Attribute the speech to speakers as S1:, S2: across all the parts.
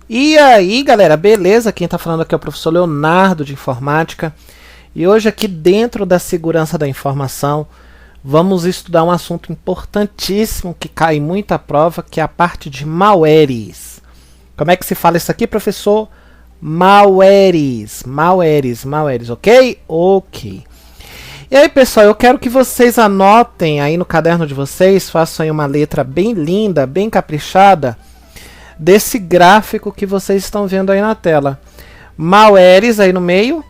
S1: E aí, galera, beleza? Quem está falando aqui é o professor Leonardo de Informática. E hoje aqui dentro da segurança da informação, vamos estudar um assunto importantíssimo que cai em muita prova, que é a parte de malwares. Como é que se fala isso aqui, professor? Malwares, ok? Ok. E aí, pessoal, eu quero que vocês anotem aí no caderno de vocês, façam aí uma letra bem linda, bem caprichada, desse gráfico que vocês estão vendo aí na tela. Malwares aí no meio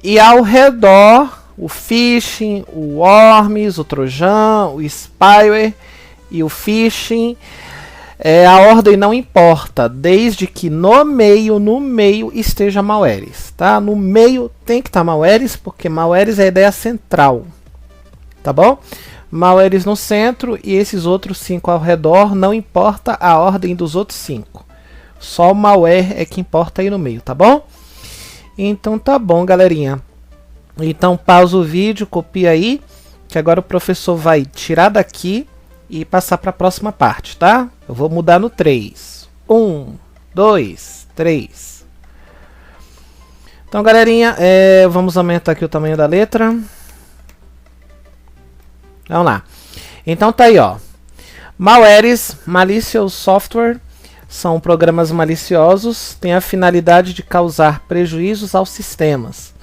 S1: e ao redor o phishing, o worms, o trojan, o spyware e o phishing. A ordem não importa, desde que no meio esteja malwares, tá? No meio tem que estar malwares, porque malwares é a ideia central, tá bom? Malwares no centro e esses outros 5 ao redor, não importa a ordem dos outros 5. Só o malware é que importa aí no meio, tá bom? Então tá bom, galerinha. Então pausa o vídeo, copia aí, que agora o professor vai tirar daqui e passar para a próxima parte, tá? Eu vou mudar no 3. 1, 2, 3. Então, galerinha, vamos aumentar aqui o tamanho da letra. Vamos lá. Então tá aí, ó. Malwares, malicious software, são programas maliciosos, têm a finalidade de causar prejuízos aos sistemas,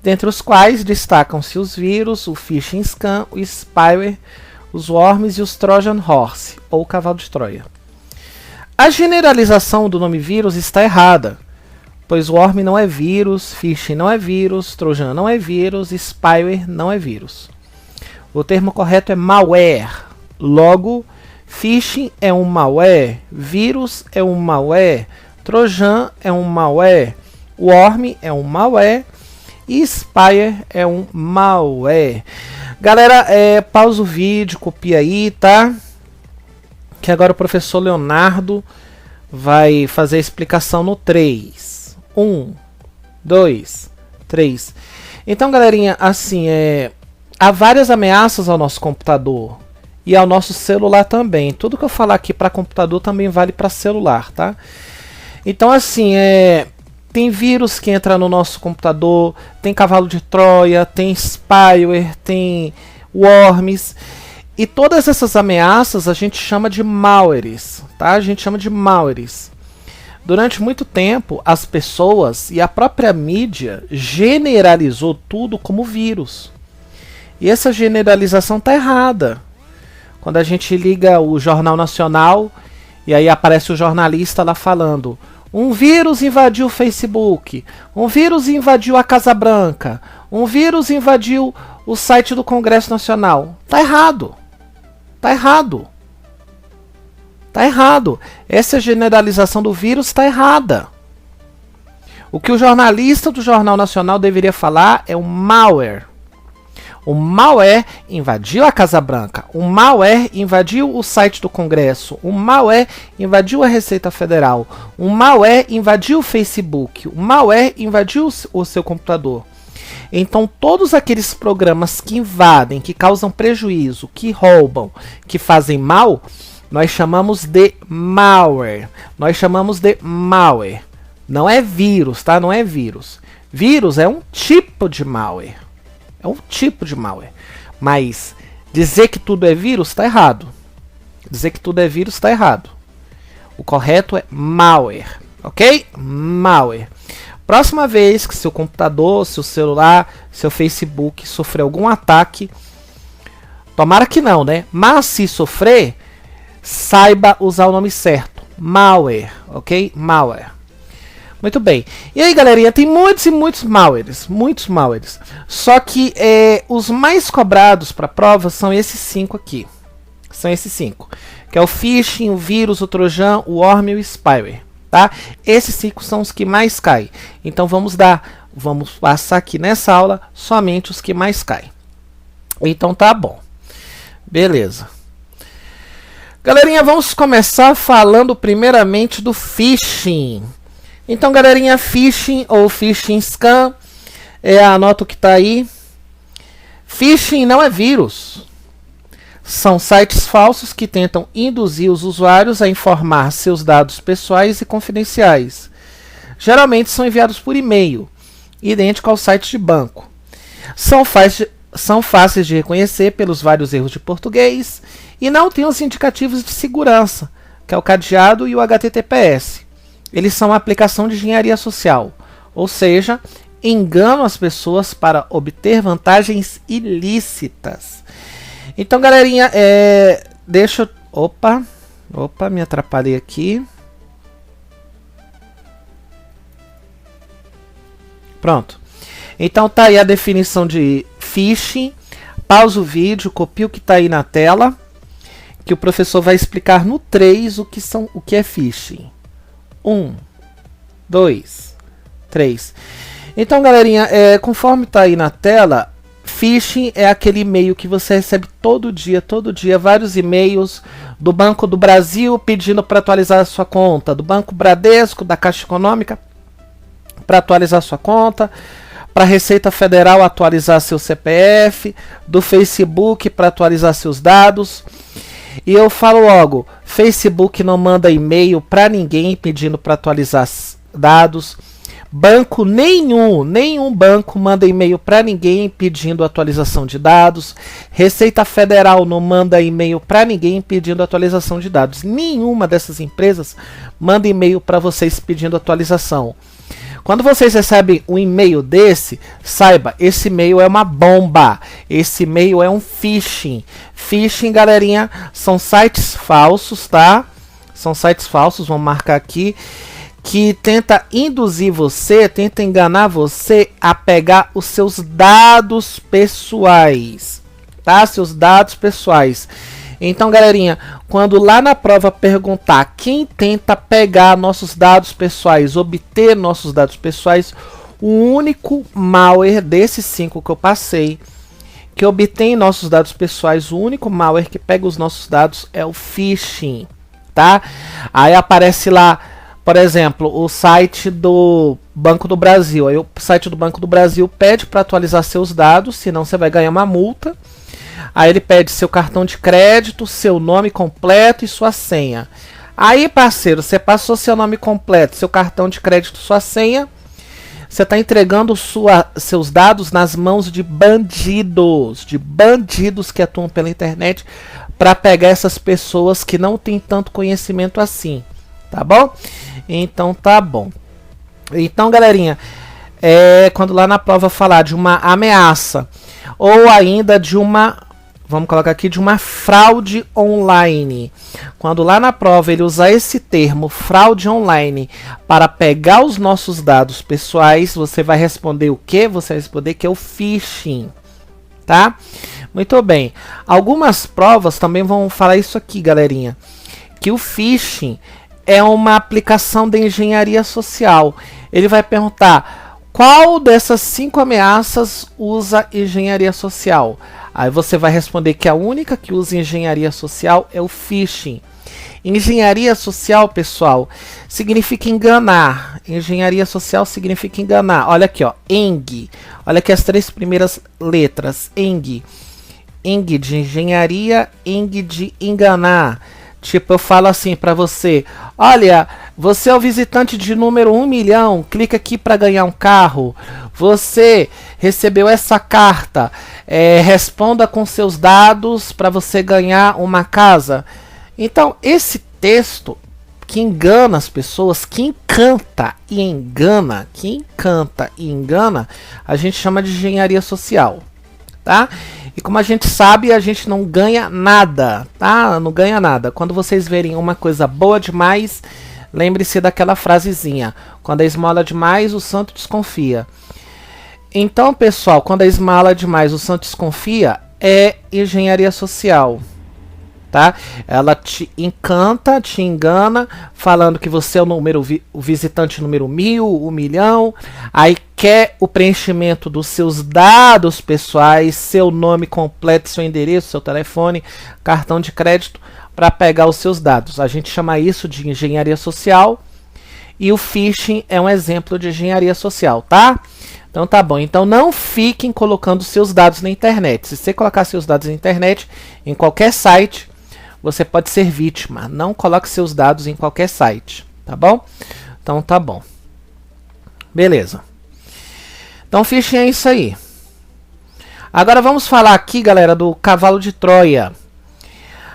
S1: dentre os quais destacam-se os vírus, o phishing scam, o spyware, os worms e os Trojan Horse, ou cavalo de Troia. A generalização do nome vírus está errada, pois worm não é vírus, phishing não é vírus, Trojan não é vírus, spyware não é vírus. O termo correto é malware. Logo, phishing é um malware, vírus é um malware, Trojan é um malware, worm é um malware e spyware é um malware. Galera, pausa o vídeo, copia aí, tá? Que agora o professor Leonardo vai fazer a explicação no 3. 1, 2, 3. Então, galerinha, assim, há várias ameaças ao nosso computador e ao nosso celular também. Tudo que eu falar aqui para computador também vale para celular, tá? Então, assim, tem vírus que entra no nosso computador, tem cavalo de Troia, tem spyware, tem worms. E todas essas ameaças a gente chama de malwares, tá? A gente chama de malwares. Durante muito tempo, as pessoas e a própria mídia generalizou tudo como vírus. E essa generalização está errada. Quando a gente liga o Jornal Nacional e aí aparece o jornalista lá falando: um vírus invadiu o Facebook, um vírus invadiu a Casa Branca, um vírus invadiu o site do Congresso Nacional. Tá errado. Tá errado. Tá errado. Essa generalização do vírus está errada. O que o jornalista do Jornal Nacional deveria falar é um malware. O malware invadiu a Casa Branca, o malware invadiu o site do Congresso, o malware invadiu a Receita Federal, o malware invadiu o Facebook, o malware invadiu o seu computador. Então todos aqueles programas que invadem, que causam prejuízo, que roubam, que fazem mal, nós chamamos de malware. Nós chamamos de malware. Não é vírus, tá? Não é vírus. Vírus é um tipo de malware. É um tipo de malware. Mas dizer que tudo é vírus está errado. Dizer que tudo é vírus está errado. O correto é malware. Ok? Malware. Próxima vez que seu computador, seu celular, seu Facebook sofrer algum ataque, tomara que não, né? Mas se sofrer, saiba usar o nome certo. Malware. Ok? Malware. Muito bem. E aí, galerinha, tem muitos e muitos malwares. Muitos malwares. Só que os mais cobrados para a prova são esses 5 aqui. São esses 5. Que é o phishing, o vírus, o trojan, o worm e o spyware. Tá? Esses 5 são os que mais caem. Então vamos passar aqui nessa aula somente os que mais caem. Então tá bom. Beleza. Galerinha, vamos começar falando primeiramente do phishing. Então, galerinha, phishing ou phishing scam, anota o que está aí. Phishing não é vírus. São sites falsos que tentam induzir os usuários a informar seus dados pessoais e confidenciais. Geralmente são enviados por e-mail, idêntico ao site de banco. São fáceis de reconhecer pelos vários erros de português e não têm os indicativos de segurança, que é o cadeado e o HTTPS. Eles são uma aplicação de engenharia social, ou seja, enganam as pessoas para obter vantagens ilícitas. Então, galerinha, deixa eu... Opa, me atrapalhei aqui. Pronto. Então tá aí a definição de phishing. Pausa o vídeo, copia o que está aí na tela, que o professor vai explicar no 3 o que é phishing. 1, 2, 3. Então, galerinha, conforme está aí na tela, phishing é aquele e-mail que você recebe todo dia, vários e-mails do Banco do Brasil pedindo para atualizar a sua conta, do Banco Bradesco, da Caixa Econômica para atualizar a sua conta, para a Receita Federal atualizar seu CPF, do Facebook para atualizar seus dados. E eu falo logo, Facebook não manda e-mail para ninguém pedindo para atualizar dados. Banco nenhum banco manda e-mail para ninguém pedindo atualização de dados. Receita Federal não manda e-mail para ninguém pedindo atualização de dados. Nenhuma dessas empresas manda e-mail para vocês pedindo atualização. Quando vocês recebem um e-mail desse, saiba, esse e-mail é uma bomba. Esse e-mail é um phishing. Phishing, galerinha, são sites falsos, tá? São sites falsos, vamos marcar aqui, que tenta induzir você, tenta enganar você a pegar os seus dados pessoais, tá? Seus dados pessoais. Então, galerinha, quando lá na prova perguntar quem tenta pegar nossos dados pessoais, obter nossos dados pessoais, o único malware desses 5 que eu passei, que obtém nossos dados pessoais, o único malware que pega os nossos dados é o phishing, tá? Aí aparece lá, por exemplo, o site do Banco do Brasil. Aí o site do Banco do Brasil pede para atualizar seus dados, senão você vai ganhar uma multa. Aí ele pede seu cartão de crédito, seu nome completo e sua senha. Aí, parceiro, você passou seu nome completo, seu cartão de crédito, sua senha. Você está entregando seus dados nas mãos de bandidos que atuam pela internet para pegar essas pessoas que não têm tanto conhecimento assim. Tá bom? Então tá bom. Então, galerinha, quando lá na prova falar de uma ameaça ou ainda de uma, vamos colocar aqui, de uma fraude online, quando lá na prova ele usar esse termo fraude online para pegar os nossos dados pessoais, você vai responder o quê? Você vai responder que é o phishing, tá? Muito bem. Algumas provas também vão falar isso aqui, galerinha, que o phishing é uma aplicação de engenharia social. Ele vai perguntar qual dessas 5 ameaças usa engenharia social. Aí você vai responder que a única que usa engenharia social é o phishing. Engenharia social, pessoal, significa enganar. Engenharia social significa enganar. Olha aqui, ó, ENG. Olha aqui as 3 primeiras letras. ENG. ENG de engenharia, ENG de enganar. Tipo, eu falo assim pra você: olha, você é o visitante de número 1 milhão, clica aqui para ganhar um carro. Você recebeu essa carta, responda com seus dados para você ganhar uma casa. Então, esse texto que engana as pessoas, que encanta e engana, a gente chama de engenharia social, tá? E como a gente sabe, a gente não ganha nada, tá? Não ganha nada. Quando vocês verem uma coisa boa demais, lembre-se daquela frasezinha: quando a esmola é demais, o santo desconfia. Então, pessoal, quando a esmola é demais, o santo desconfia, é engenharia social, tá? Ela te encanta, te engana, falando que você é o visitante número 1000, 1 milhão, aí quer o preenchimento dos seus dados pessoais, seu nome completo, seu endereço, seu telefone, cartão de crédito, para pegar os seus dados. A gente chama isso de engenharia social e o phishing é um exemplo de engenharia social, tá? Então tá bom. Então não fiquem colocando seus dados na internet. Se você colocar seus dados na internet, em qualquer site, você pode ser vítima. Não coloque seus dados em qualquer site, tá bom? Então tá bom. Beleza. Então fichem é isso aí. Agora vamos falar aqui, galera, do cavalo de Troia.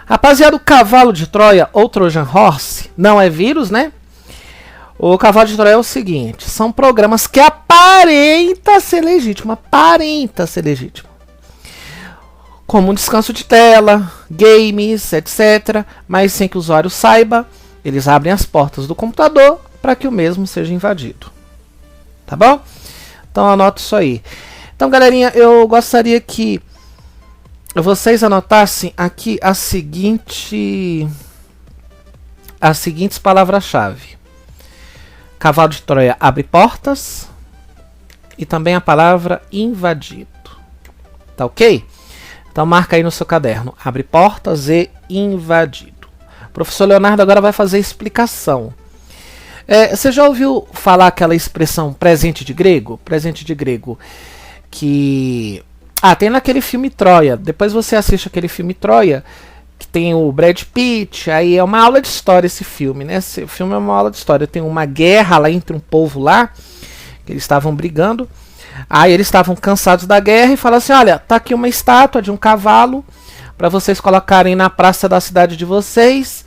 S1: Rapaziada, o cavalo de Troia, ou Trojan Horse, não é vírus, né? O cavalo de Troia é o seguinte, são programas que aparenta ser legítimo, como um descanso de tela, games, etc. Mas sem que o usuário saiba, eles abrem as portas do computador para que o mesmo seja invadido. Tá bom? Então anota isso aí. Então, galerinha, eu gostaria que vocês anotassem aqui as seguintes palavras-chave. Cavalo de Troia abre portas e também a palavra invadido. Tá ok? Então marca aí no seu caderno. Abre portas e invadido. O professor Leonardo agora vai fazer a explicação. Você já ouviu falar aquela expressão presente de grego? Presente de grego que... tem naquele filme Troia. Depois você assiste aquele filme Troia, que tem o Brad Pitt. Aí é uma aula de história esse filme, né? Esse filme é uma aula de história. Tem uma guerra lá entre um povo lá, que eles estavam brigando. Aí eles estavam cansados da guerra e falaram assim, olha, tá aqui uma estátua de um cavalo para vocês colocarem na praça da cidade de vocês.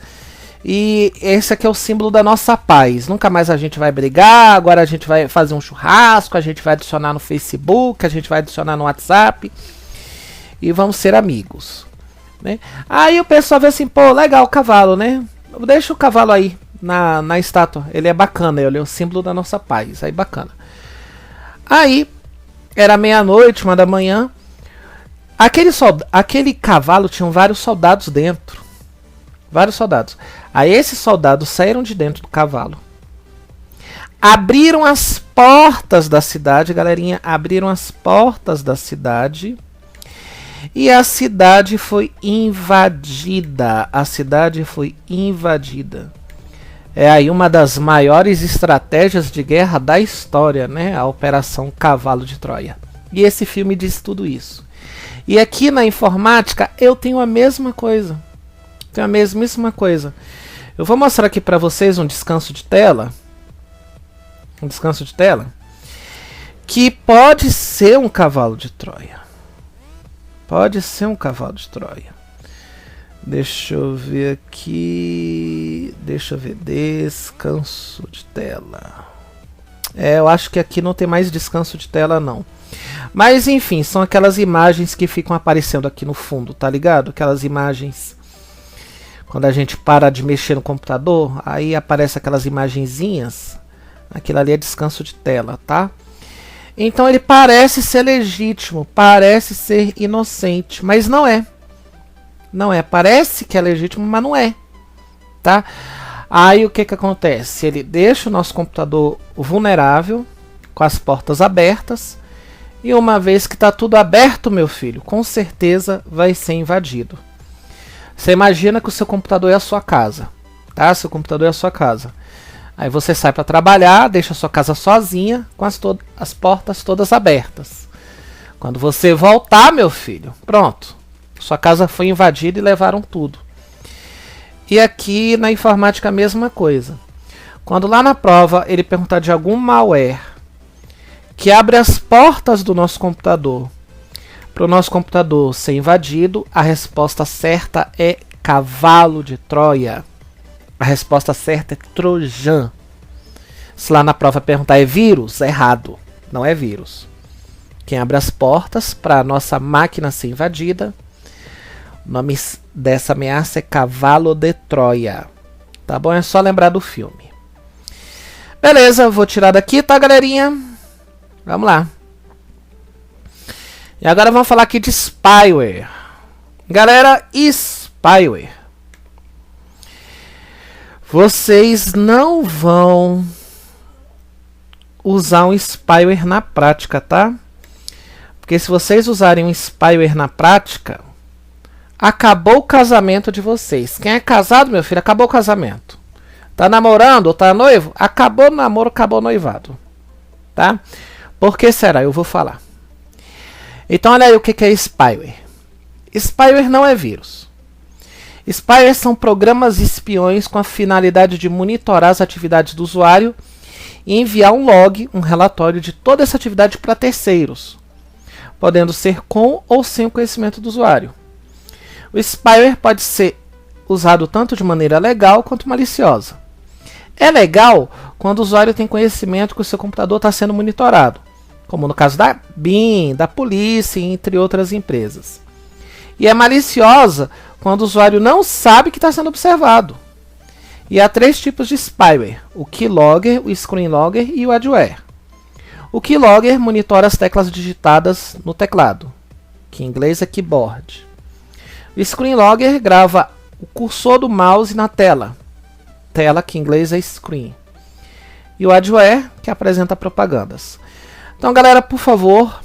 S1: E esse aqui é o símbolo da nossa paz. Nunca mais a gente vai brigar. Agora a gente vai fazer um churrasco, a gente vai adicionar no Facebook, a gente vai adicionar no WhatsApp e vamos ser amigos, né? Aí o pessoal vê assim, pô, legal o cavalo, né? Deixa o cavalo aí na estátua. Ele é bacana, ele é o símbolo da nossa paz. Aí bacana. Aí era meia-noite, 1 da manhã. Aquele cavalo tinha vários soldados dentro. Vários soldados. Aí esses soldados saíram de dentro do cavalo. Abriram as portas da cidade, galerinha. Abriram as portas da cidade. E a cidade foi invadida. A cidade foi invadida. É aí uma das maiores estratégias de guerra da história, né? A Operação Cavalo de Troia. E esse filme diz tudo isso. E aqui na informática eu tenho a mesma coisa. Tem a mesmíssima coisa. Eu vou mostrar aqui para vocês um descanso de tela. Um descanso de tela. Que pode ser um cavalo de Troia. Pode ser um cavalo de Troia. Deixa eu ver aqui. Deixa eu ver. Descanso de tela. Eu acho que aqui não tem mais descanso de tela não. Mas enfim, são aquelas imagens que ficam aparecendo aqui no fundo, tá ligado? Aquelas imagens... Quando a gente para de mexer no computador, aí aparece aquelas imagenzinhas. Aquilo ali é descanso de tela, tá? Então ele parece ser legítimo, parece ser inocente, mas não é. Não é, parece que é legítimo, mas não é, tá? Aí o que que acontece? Ele deixa o nosso computador vulnerável, com as portas abertas, e uma vez que está tudo aberto, meu filho, com certeza vai ser invadido. Você imagina que o seu computador é a sua casa, tá? Seu computador é a sua casa. Aí você sai para trabalhar, deixa a sua casa sozinha, com as portas todas abertas. Quando você voltar, meu filho, pronto. Sua casa foi invadida e levaram tudo. E aqui na informática a mesma coisa. Quando lá na prova ele perguntar de algum malware que abre as portas do nosso computador, para o nosso computador ser invadido, a resposta certa é cavalo de Troia. A resposta certa é Trojan. Se lá na prova perguntar é vírus, é errado. Não é vírus. Quem abre as portas para a nossa máquina ser invadida, o nome dessa ameaça é cavalo de Troia. Tá bom? É só lembrar do filme. Beleza, vou tirar daqui, tá, galerinha? Vamos lá. E agora vamos falar aqui de spyware. Galera, spyware. Vocês não vão usar um spyware na prática, tá? Porque se vocês usarem um spyware na prática, acabou o casamento de vocês. Quem é casado, meu filho, acabou o casamento. Tá namorando ou tá noivo? Acabou o namoro, acabou o noivado. Tá? Por que será? Eu vou falar. Então olha aí o que é spyware. Spyware não é vírus. Spyware são programas espiões com a finalidade de monitorar as atividades do usuário e enviar um log, um relatório de toda essa atividade para terceiros, podendo ser com ou sem o conhecimento do usuário. O spyware pode ser usado tanto de maneira legal quanto maliciosa. É legal quando o usuário tem conhecimento que o seu computador está sendo monitorado, como no caso da BIM, da polícia, entre outras empresas. E é maliciosa quando o usuário não sabe que está sendo observado. E há 3 tipos de spyware: o keylogger, o screenlogger e o adware. O keylogger monitora as teclas digitadas no teclado, que em inglês é keyboard. O screenlogger grava o cursor do mouse na tela, que em inglês é screen. E o adware, que apresenta propagandas. Então, galera, por favor,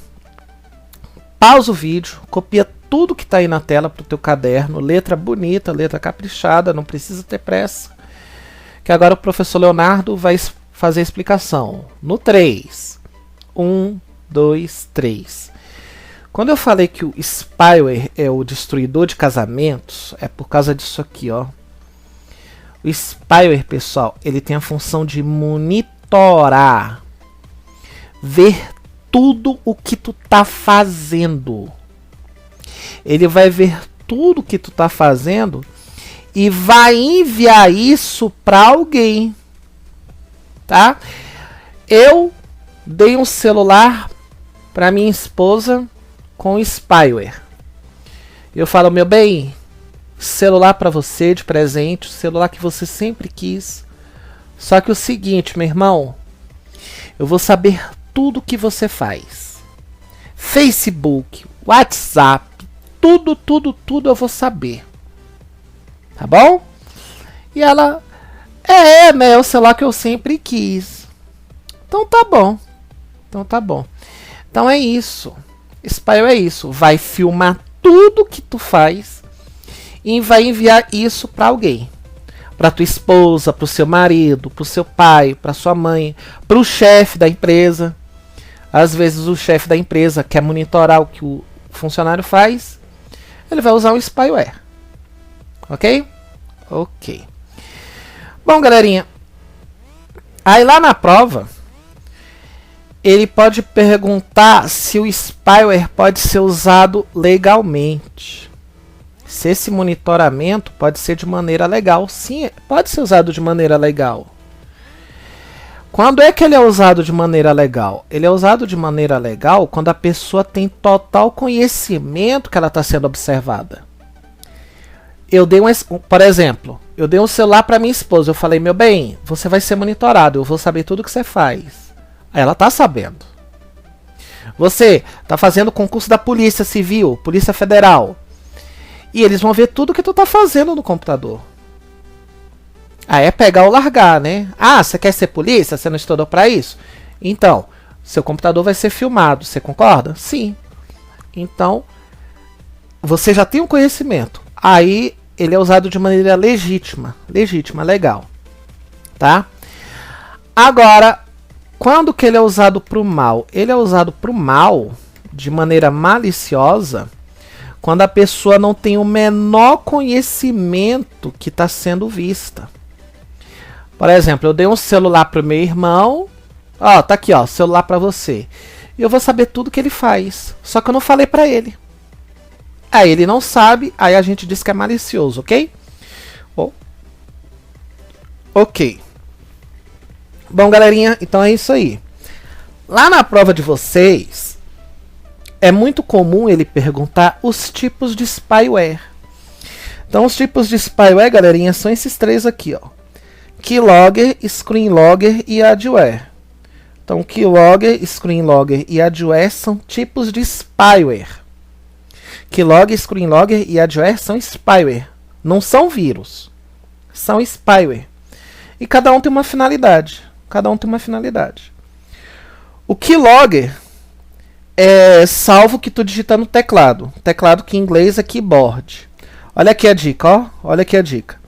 S1: pausa o vídeo, copia tudo que está aí na tela para o teu caderno, letra bonita, letra caprichada, não precisa ter pressa, que agora o professor Leonardo vai fazer a explicação. No 3. 1, 2, 3. Quando eu falei que o spyware é o destruidor de casamentos, é por causa disso aqui, ó. O spyware, pessoal, ele tem a função de monitorar, ver tudo o que tu tá fazendo. Ele vai ver tudo o que tu tá fazendo e vai enviar isso para alguém, tá? Eu dei um celular para minha esposa com spyware. Eu falo: meu bem, celular para você de presente, o celular que você sempre quis. Só que o seguinte, meu irmão, eu vou saber tudo que você faz. Facebook, WhatsApp, tudo eu vou saber. Tá bom? E ela: né, é o celular que eu sempre quis. Então tá bom. Então é isso. Spyware é isso. Vai filmar tudo que tu faz e vai enviar isso para alguém. Para tua esposa, para o seu marido, para o seu pai, para sua mãe, para o chefe da empresa. Às vezes o chefe da empresa quer monitorar o que o funcionário faz. Ele vai usar um spyware. Ok? Ok. Bom, galerinha. Aí lá na prova, ele pode perguntar se o spyware pode ser usado legalmente. Se esse monitoramento pode ser de maneira legal. Sim, pode ser usado de maneira legal. Quando é que ele é usado de maneira legal? Ele é usado de maneira legal quando a pessoa tem total conhecimento que ela está sendo observada. Por exemplo, eu dei um celular para minha esposa. Eu falei: meu bem, você vai ser monitorado. Eu vou saber tudo que você faz. Aí ela está sabendo. Você está fazendo concurso da Polícia Civil, Polícia Federal. E eles vão ver tudo que tu está fazendo no computador. Aí é pegar ou largar, né? Ah, você quer ser polícia? Você não estudou para isso? Então, seu computador vai ser filmado. Você concorda? Sim. Então, você já tem um conhecimento. Aí, ele é usado de maneira legítima. Legítima, legal. Tá? Agora, quando que ele é usado para o mal? Ele é usado para o mal, de maneira maliciosa, quando a pessoa não tem o menor conhecimento que está sendo vista. Por exemplo, eu dei um celular para o meu irmão. Ó, tá aqui, ó, celular para você. E eu vou saber tudo que ele faz. Só que eu não falei para ele. Aí ele não sabe, aí a gente diz que é malicioso, ok? Ok. Bom, galerinha, então é isso aí. Lá na prova de vocês, é muito comum ele perguntar os tipos de spyware. Então, os tipos de spyware, galerinha, são esses 3 aqui, ó. Keylogger, screenlogger e adware. Então, keylogger, screenlogger e adware são tipos de spyware. Keylogger, screenlogger e adware são spyware. Não são vírus. São spyware. E cada um tem uma finalidade. O keylogger é salvo que tu digita no teclado. Teclado que em inglês é keyboard. Olha aqui a dica, ó. Olha aqui a dica.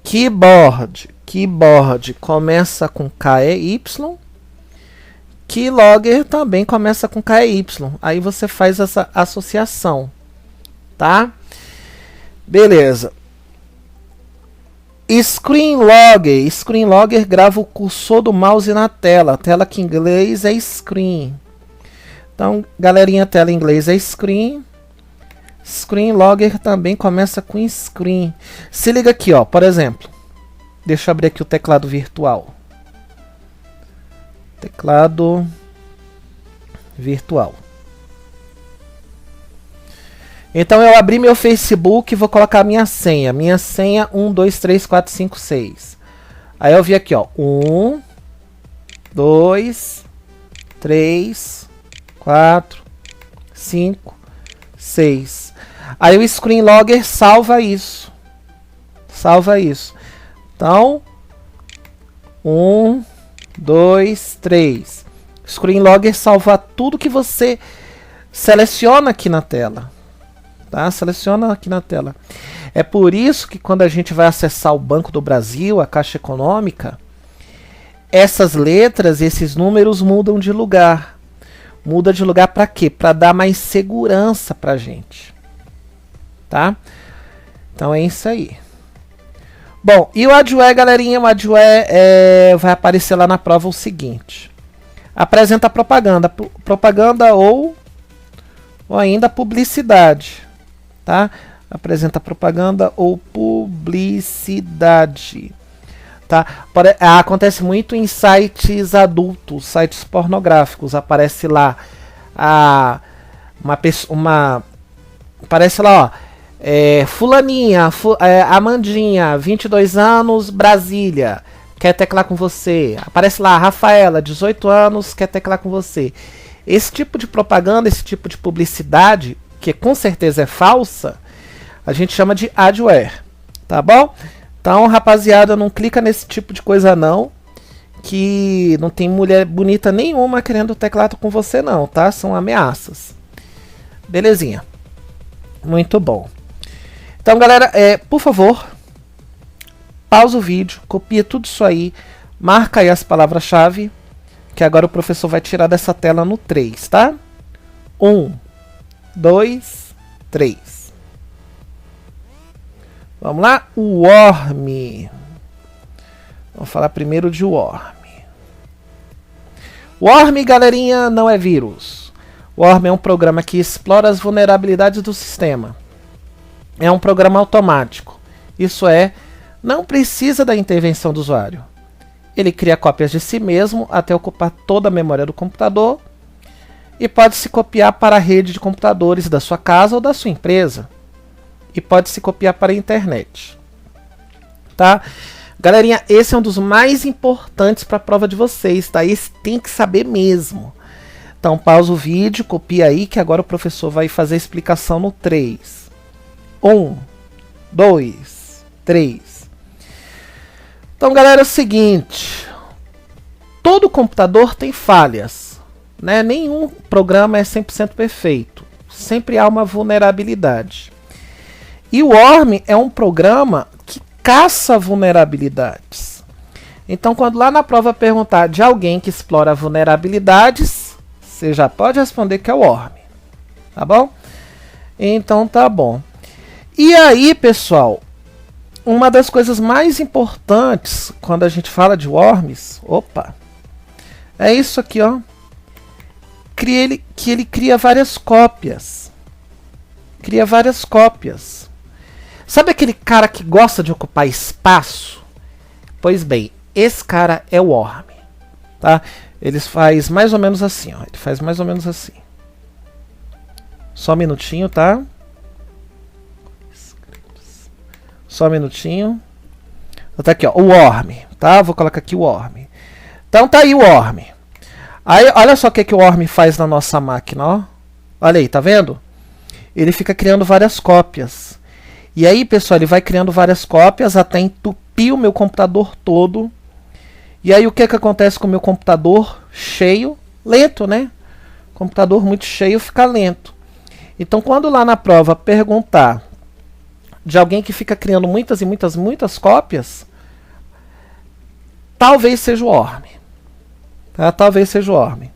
S1: Keyboard começa com KEY. Keylogger também começa com KY. Aí você faz essa associação, tá? Beleza. Screenlogger. Screenlogger grava o cursor do mouse na tela. A tela que em inglês é screen. Então, galerinha, tela em inglês é screen. Screenlogger também começa com screen. Se liga aqui, ó, por exemplo. Deixa eu abrir aqui o teclado virtual. Teclado virtual. Então eu abri meu Facebook e vou colocar a minha senha. Minha senha 1, 2, 3, 4, 5, 6. Aí eu vi aqui, ó. 1, 2, 3, 4, 5, 6. Aí o Screenlogger salva isso. Salva isso. Então, 1, 2, 3. Screenlogger salva tudo que você seleciona aqui na tela. Tá? Seleciona aqui na tela. É por isso que quando a gente vai acessar o Banco do Brasil, a Caixa Econômica, essas letras, esses números mudam de lugar. Muda de lugar para quê? Para dar mais segurança para a gente. Tá? Então é isso aí. Bom, e o Adware, galerinha? O Adware vai aparecer lá na prova o seguinte. Apresenta propaganda. Propaganda ou ainda publicidade. Tá? Apresenta propaganda ou publicidade. Tá? Acontece muito em sites adultos, sites pornográficos. Aparece lá aparece lá, ó. Fulaninha, Amandinha, 22 anos, Brasília, quer teclar com você. Aparece lá, Rafaela, 18 anos, quer teclar com você. Esse tipo de propaganda, esse tipo de publicidade, que com certeza é falsa, a gente chama de adware, tá bom? Então, rapaziada, não clica nesse tipo de coisa não, que não tem mulher bonita nenhuma querendo teclar com você não, tá? São ameaças. Belezinha. Muito bom. Então, galera, por favor, pausa o vídeo, copia tudo isso aí, marca aí as palavras-chave, que agora o professor vai tirar dessa tela no 3, tá? 1, 2, 3. Vamos lá? Worm. Vamos falar primeiro de Worm. Worm, galerinha, não é vírus. Worm é um programa que explora as vulnerabilidades do sistema. É um programa automático. Isso é, não precisa da intervenção do usuário. Ele cria cópias de si mesmo até ocupar toda a memória do computador e pode se copiar para a rede de computadores da sua casa ou da sua empresa. E pode se copiar para a internet. Tá? Galerinha, esse é um dos mais importantes para a prova de vocês, tá? Esse tem que saber mesmo. Então pausa o vídeo, copia aí que agora o professor vai fazer a explicação no 3. 1, 2, 3. Então, galera, é o seguinte. Todo computador tem falhas, né? Nenhum programa é 100% perfeito. Sempre há uma vulnerabilidade. E o Worm é um programa que caça vulnerabilidades. Então, quando lá na prova perguntar de alguém que explora vulnerabilidades, você já pode responder que é o Worm. Tá bom? Então, tá bom. E aí, pessoal, uma das coisas mais importantes quando a gente fala de worms, é isso aqui, ó. Que ele cria várias cópias. Cria várias cópias. Sabe aquele cara que gosta de ocupar espaço? Pois bem, esse cara é o worm, tá? Ele faz mais ou menos assim, ó. Ele faz mais ou menos assim. Só um minutinho, tá? Só um minutinho. Tá aqui, ó, o Worm, tá? Vou colocar aqui o Worm. Então tá aí o Worm. Aí, olha só o que o Worm faz na nossa máquina, ó. Olha aí, tá vendo? Ele fica criando várias cópias. E aí, pessoal, ele vai criando várias cópias até entupir o meu computador todo. E aí, o que acontece com o meu computador cheio? Lento, né? Computador muito cheio fica lento. Então, quando lá na prova perguntar de alguém que fica criando muitas e muitas cópias, talvez seja o Worm. Tá? Talvez seja o Worm.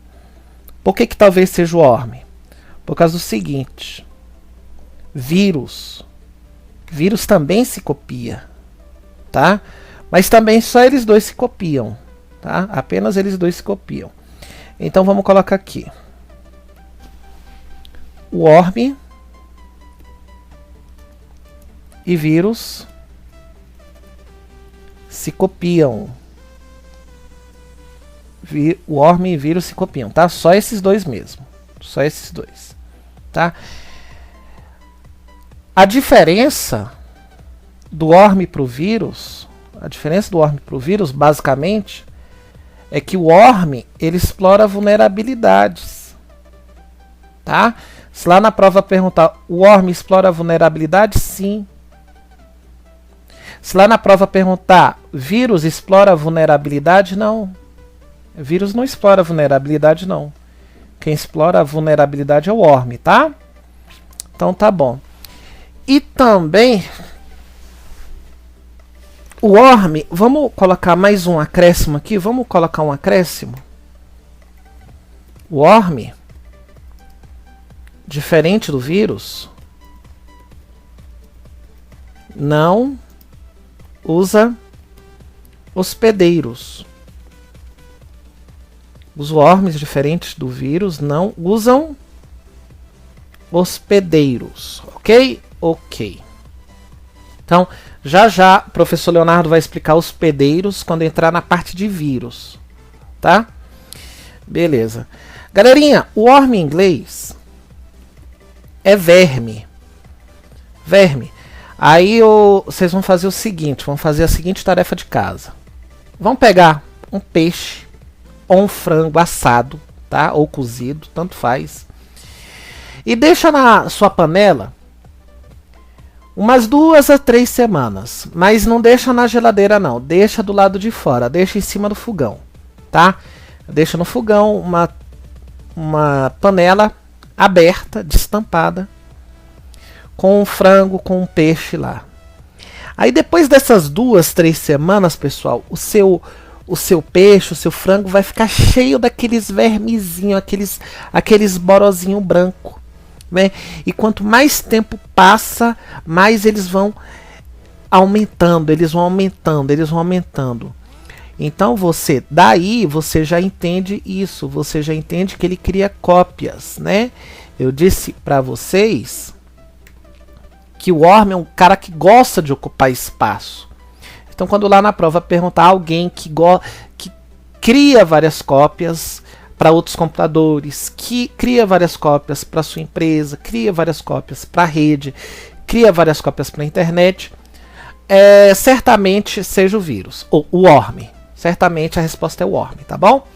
S1: Por que talvez seja o worm? Por causa do seguinte: vírus também se copia, tá? Mas também só eles dois se copiam, tá? Apenas eles dois se copiam. Então vamos colocar aqui: worm e vírus se copiam. Worm e vírus se copiam, tá? Só esses dois mesmo. Só esses dois, tá? A diferença do worm para o vírus, basicamente, é que o worm ele explora vulnerabilidades, tá? Se lá na prova perguntar, o worm explora vulnerabilidade? Sim. Se lá na prova perguntar, vírus explora vulnerabilidade? Não. Vírus não explora vulnerabilidade, não. Quem explora a vulnerabilidade é o worm, tá? Então tá bom. E também o worm, vamos colocar mais um acréscimo aqui, vamos colocar um acréscimo. O worm, diferente do vírus, não usa hospedeiros. Os worms, diferentes do vírus, não usam hospedeiros. Ok? Ok. Então, já o professor Leonardo vai explicar hospedeiros quando entrar na parte de vírus. Tá? Beleza. Galerinha, o worm em inglês é verme. Verme. Aí vocês vão fazer o seguinte, vão fazer a seguinte tarefa de casa. Vão pegar um peixe ou um frango assado, tá? Ou cozido, tanto faz. E deixa na sua panela umas 2 a 3 semanas. Mas não deixa na geladeira não, deixa do lado de fora, deixa em cima do fogão, tá? Deixa no fogão uma panela aberta, destampada, com um frango, com um peixe lá. Aí depois dessas 2, 3 semanas, pessoal, o seu peixe, o seu frango vai ficar cheio daqueles vermezinhos, aqueles borozinho branco, né? E quanto mais tempo passa, mais eles vão aumentando. Então daí você já entende isso, você já entende que ele cria cópias, né? Eu disse para vocês que o worm é um cara que gosta de ocupar espaço. Então, quando lá na prova perguntar alguém que cria várias cópias para outros computadores, que cria várias cópias para sua empresa, cria várias cópias para a rede, cria várias cópias para a internet, certamente seja o vírus, ou o worm. Certamente a resposta é o worm, tá bom?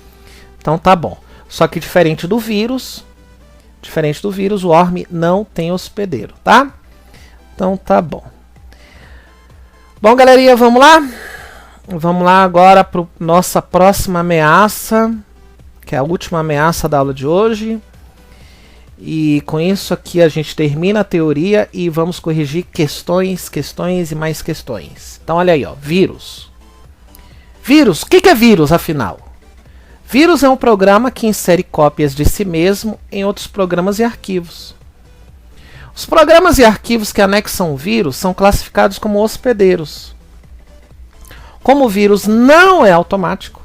S1: Então tá bom. Só que diferente do vírus, o worm não tem hospedeiro, tá? Então tá bom. Bom, galerinha, vamos lá? Vamos lá agora para nossa próxima ameaça, que é a última ameaça da aula de hoje. E com isso aqui a gente termina a teoria e vamos corrigir questões e mais questões. Então olha aí, ó, vírus. Vírus, o que é vírus, afinal? Vírus é um programa que insere cópias de si mesmo em outros programas e arquivos. Os programas e arquivos que anexam o vírus são classificados como hospedeiros. Como o vírus não é automático,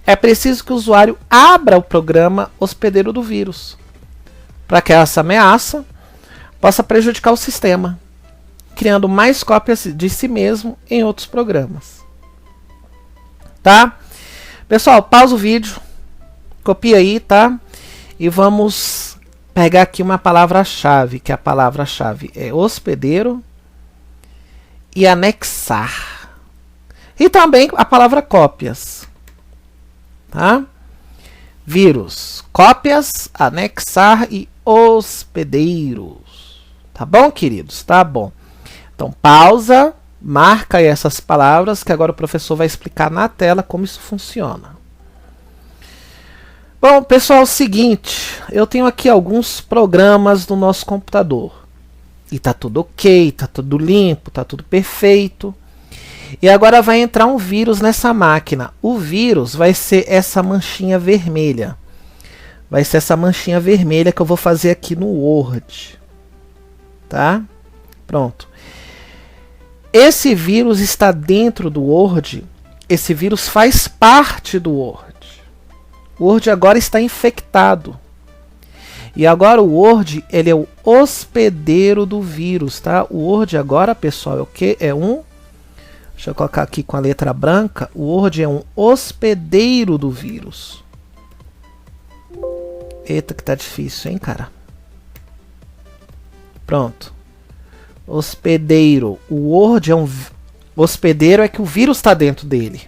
S1: é preciso que o usuário abra o programa hospedeiro do vírus, para que essa ameaça possa prejudicar o sistema, criando mais cópias de si mesmo em outros programas. Tá? Pessoal, pausa o vídeo, copia aí, tá? E vamos pegar aqui uma palavra-chave, que a palavra-chave é hospedeiro e anexar. E também a palavra cópias. Tá? Vírus, cópias, anexar e hospedeiros. Tá bom, queridos? Tá bom. Então, pausa, marca aí essas palavras, que agora o professor vai explicar na tela como isso funciona. Bom, pessoal, é o seguinte, eu tenho aqui alguns programas no nosso computador. E tá tudo ok, tá tudo limpo, tá tudo perfeito. E agora vai entrar um vírus nessa máquina. O vírus vai ser essa manchinha vermelha. vai ser essa manchinha vermelha que eu vou fazer aqui no Word. Tá? Pronto. Esse vírus está dentro do Word. Esse vírus faz parte do Word. O Word agora está infectado. E agora o Word, ele é o hospedeiro do vírus, tá? O Word agora, pessoal, é o quê? Deixa eu colocar aqui com a letra branca. O Word é um hospedeiro do vírus. Eita, que tá difícil, hein, cara? Pronto. Hospedeiro. O Word é um hospedeiro, é que o vírus está dentro dele.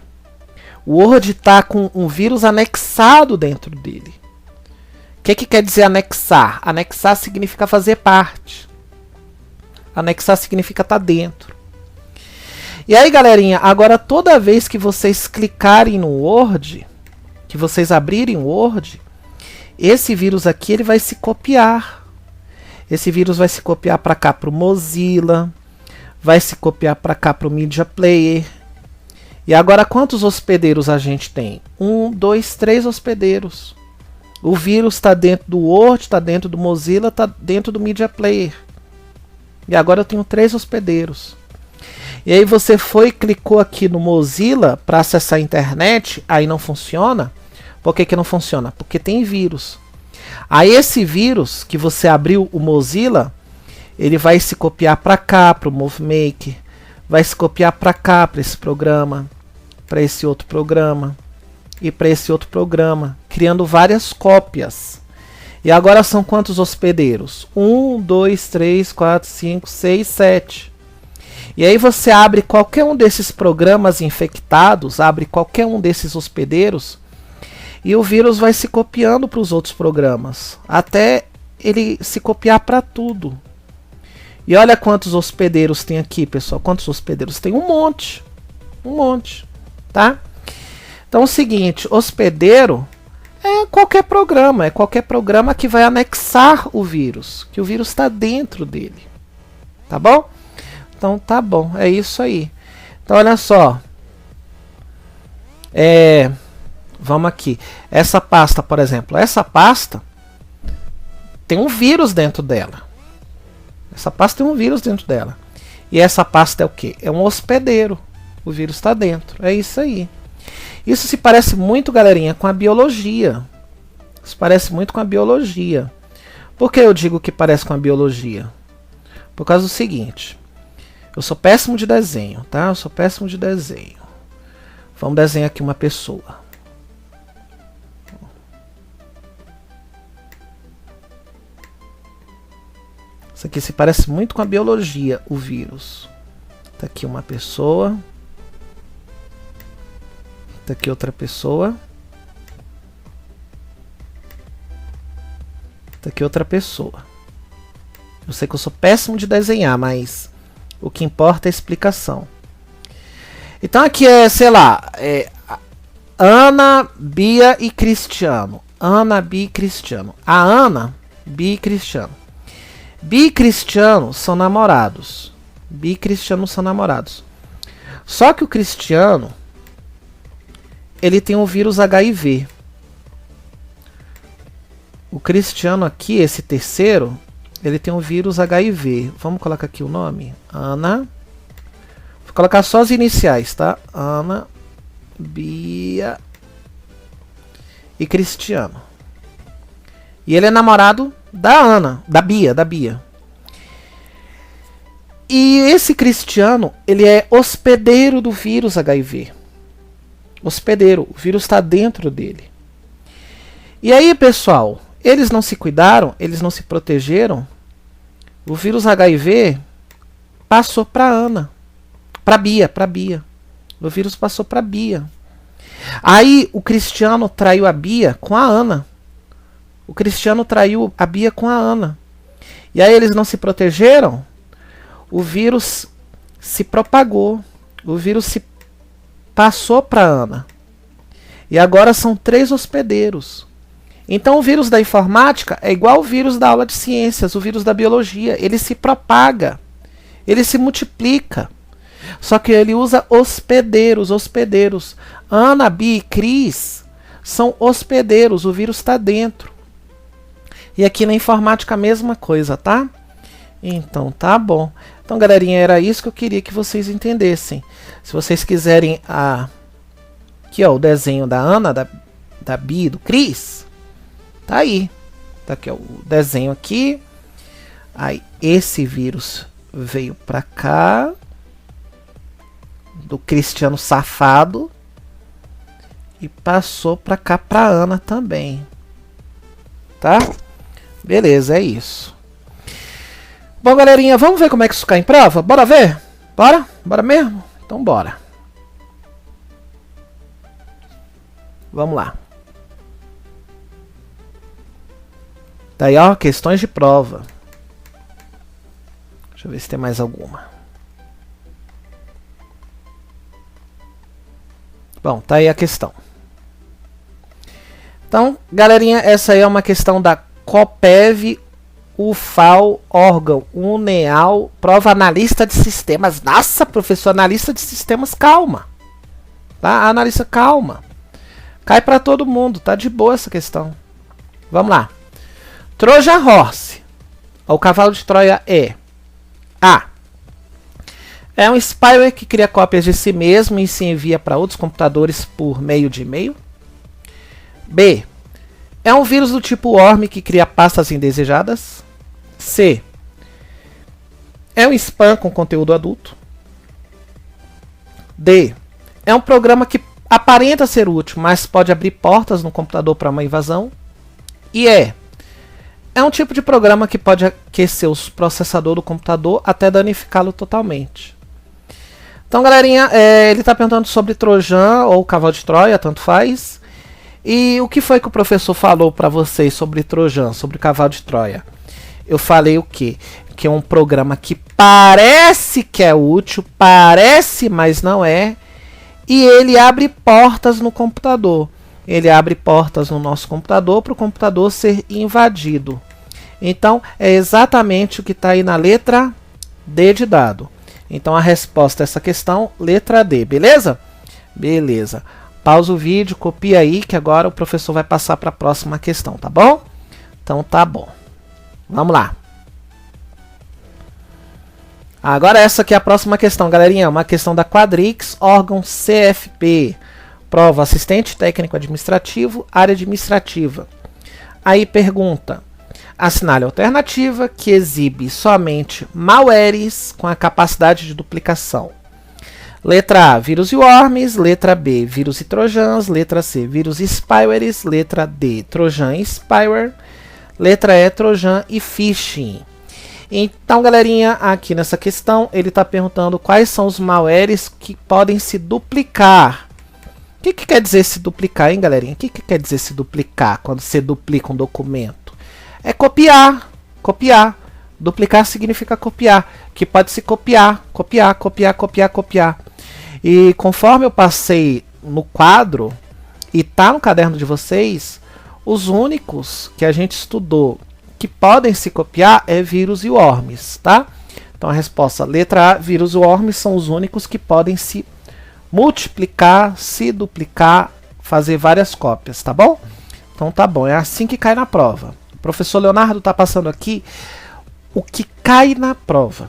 S1: O Word está com um vírus anexado dentro dele. O que quer dizer anexar? Anexar significa fazer parte. Anexar significa estar dentro. E aí, galerinha, agora toda vez que vocês clicarem no Word, que vocês abrirem o Word, esse vírus aqui ele vai se copiar. Esse vírus vai se copiar para cá para o Mozilla, vai se copiar para cá para o Media Player. E agora quantos hospedeiros a gente tem? 1, 2, 3 hospedeiros. O vírus está dentro do Word, está dentro do Mozilla, está dentro do Media Player. E agora eu tenho 3 hospedeiros. E aí você foi e clicou aqui no Mozilla para acessar a internet, aí não funciona. Por que não funciona? Porque tem vírus. Aí esse vírus que você abriu o Mozilla, ele vai se copiar para cá, para o MoveMaker, vai se copiar para cá, para esse programa, para esse outro programa e para esse outro programa, criando várias cópias. E agora são quantos hospedeiros? 1, 2, 3, 4, 5, 6, 7. E aí você abre qualquer um desses programas infectados, abre qualquer um desses hospedeiros, e o vírus vai se copiando para os outros programas, até ele se copiar para tudo. E olha quantos hospedeiros tem aqui, pessoal. Quantos hospedeiros tem? Um monte. Um monte. Tá? Então é o seguinte, hospedeiro é qualquer programa. É qualquer programa que vai anexar o vírus. Que o vírus está dentro dele. Tá bom? Então tá bom. É isso aí. Então olha só. Vamos aqui. Essa pasta, por exemplo. Essa pasta tem um vírus dentro dela. Essa pasta tem um vírus dentro dela. E essa pasta é o quê? É um hospedeiro. O vírus está dentro. É isso aí. Isso se parece muito, galerinha, com a biologia. Isso parece muito com a biologia. Por que eu digo que parece com a biologia? Por causa do seguinte. Eu sou péssimo de desenho, tá? Eu sou péssimo de desenho. Vamos desenhar aqui uma pessoa. Isso aqui se parece muito com a biologia, o vírus. Tá aqui uma pessoa. Tá aqui outra pessoa. Tá aqui outra pessoa. Eu sei que eu sou péssimo de desenhar, mas o que importa é a explicação. Então aqui é, sei lá, Ana, Bia e Cristiano. Ana, Bia e Cristiano. A Ana, Bia e Cristiano. Bia e Cristiano são namorados. Bia e Cristiano são namorados. Só que o Cristiano, ele tem o vírus HIV. O Cristiano aqui, esse terceiro, ele tem o vírus HIV. Vamos colocar aqui o nome? Ana. Vou colocar só as iniciais, tá? Ana, Bia e Cristiano. E ele é namorado da Ana, da Bia. E esse Cristiano, ele é hospedeiro do vírus HIV. Hospedeiro, o vírus está dentro dele. E aí, pessoal, eles não se cuidaram, eles não se protegeram. O vírus HIV passou para Ana, para Bia. O vírus passou para Bia. Aí o Cristiano traiu a Bia com a Ana. O Cristiano traiu a Bia com a Ana. E aí eles não se protegeram. O vírus se propagou. O vírus se passou para Ana. E agora são 3 hospedeiros. Então o vírus da informática é igual ao vírus da aula de ciências, o vírus da biologia. Ele se propaga. Ele se multiplica. Só que ele usa hospedeiros. Ana, Bia e Cris são hospedeiros. O vírus está dentro. E aqui na informática a mesma coisa, tá? Então tá bom. Então, galerinha, era isso que eu queria que vocês entendessem. Se vocês quiserem aqui, ó, o desenho da Ana, da Bia, do Cris, tá aí. Tá aqui, ó, o desenho aqui. Aí esse vírus veio pra cá, do Cristiano safado, e passou pra cá pra Ana também. Tá? Beleza, é isso. Bom, galerinha, vamos ver como é que isso cai em prova? Bora ver? Bora? Bora mesmo? Então bora. Vamos lá. Tá aí, ó, questões de prova. Deixa eu ver se tem mais alguma. Bom, tá aí a questão. Então, galerinha, essa aí é uma questão da COPEV, UFAL, órgão UNEAL, prova analista de sistemas. Nossa, professor, analista de sistemas, calma. Tá? Analista, calma. Cai para todo mundo, tá de boa essa questão. Vamos lá. Trojan Horse, o cavalo de Troia é A. É um spyware que cria cópias de si mesmo e se envia para outros computadores por meio de e-mail. B. É um vírus do tipo Worm que cria pastas indesejadas. C. É um spam com conteúdo adulto. D. É um programa que aparenta ser útil, mas pode abrir portas no computador para uma invasão. E E. É um tipo de programa que pode aquecer o processador do computador até danificá-lo totalmente. Então, galerinha, ele está perguntando sobre Trojan ou cavalo de Troia, tanto faz. E o que foi que o professor falou para vocês sobre Trojan, sobre cavalo de Troia? Eu falei o quê? Que é um programa que parece que é útil, parece, mas não é. E ele abre portas no computador. Ele abre portas no nosso computador para o computador ser invadido. Então, é exatamente o que está aí na letra D de dado. Então, a resposta a essa questão, letra D, beleza? Beleza. Pausa o vídeo, copia aí, que agora o professor vai passar para a próxima questão, tá bom? Então, tá bom. Vamos lá. Agora essa aqui é a próxima questão, galerinha. Uma questão da Quadrix, órgão CFP. Prova assistente técnico administrativo, área administrativa. Aí pergunta: assinale a alternativa que exibe somente malwares com a capacidade de duplicação. Letra A, vírus e worms. Letra B, vírus e trojans. Letra C, vírus e spywares. Letra D, trojan e spyware. Letra E, trojan e phishing. Então, galerinha, aqui nessa questão ele está perguntando quais são os malwares que podem se duplicar. O que quer dizer se duplicar, hein, galerinha? O que quer dizer se duplicar quando você duplica um documento? É copiar, copiar. Duplicar significa copiar, que pode se copiar, copiar, copiar, copiar, copiar. E conforme eu passei no quadro, e tá no caderno de vocês, os únicos que a gente estudou que podem se copiar é vírus e worms, tá? Então a resposta, letra A, vírus e worms são os únicos que podem se multiplicar, se duplicar, fazer várias cópias, tá bom? Então tá bom, é assim que cai na prova. O professor Leonardo tá passando aqui o que cai na prova.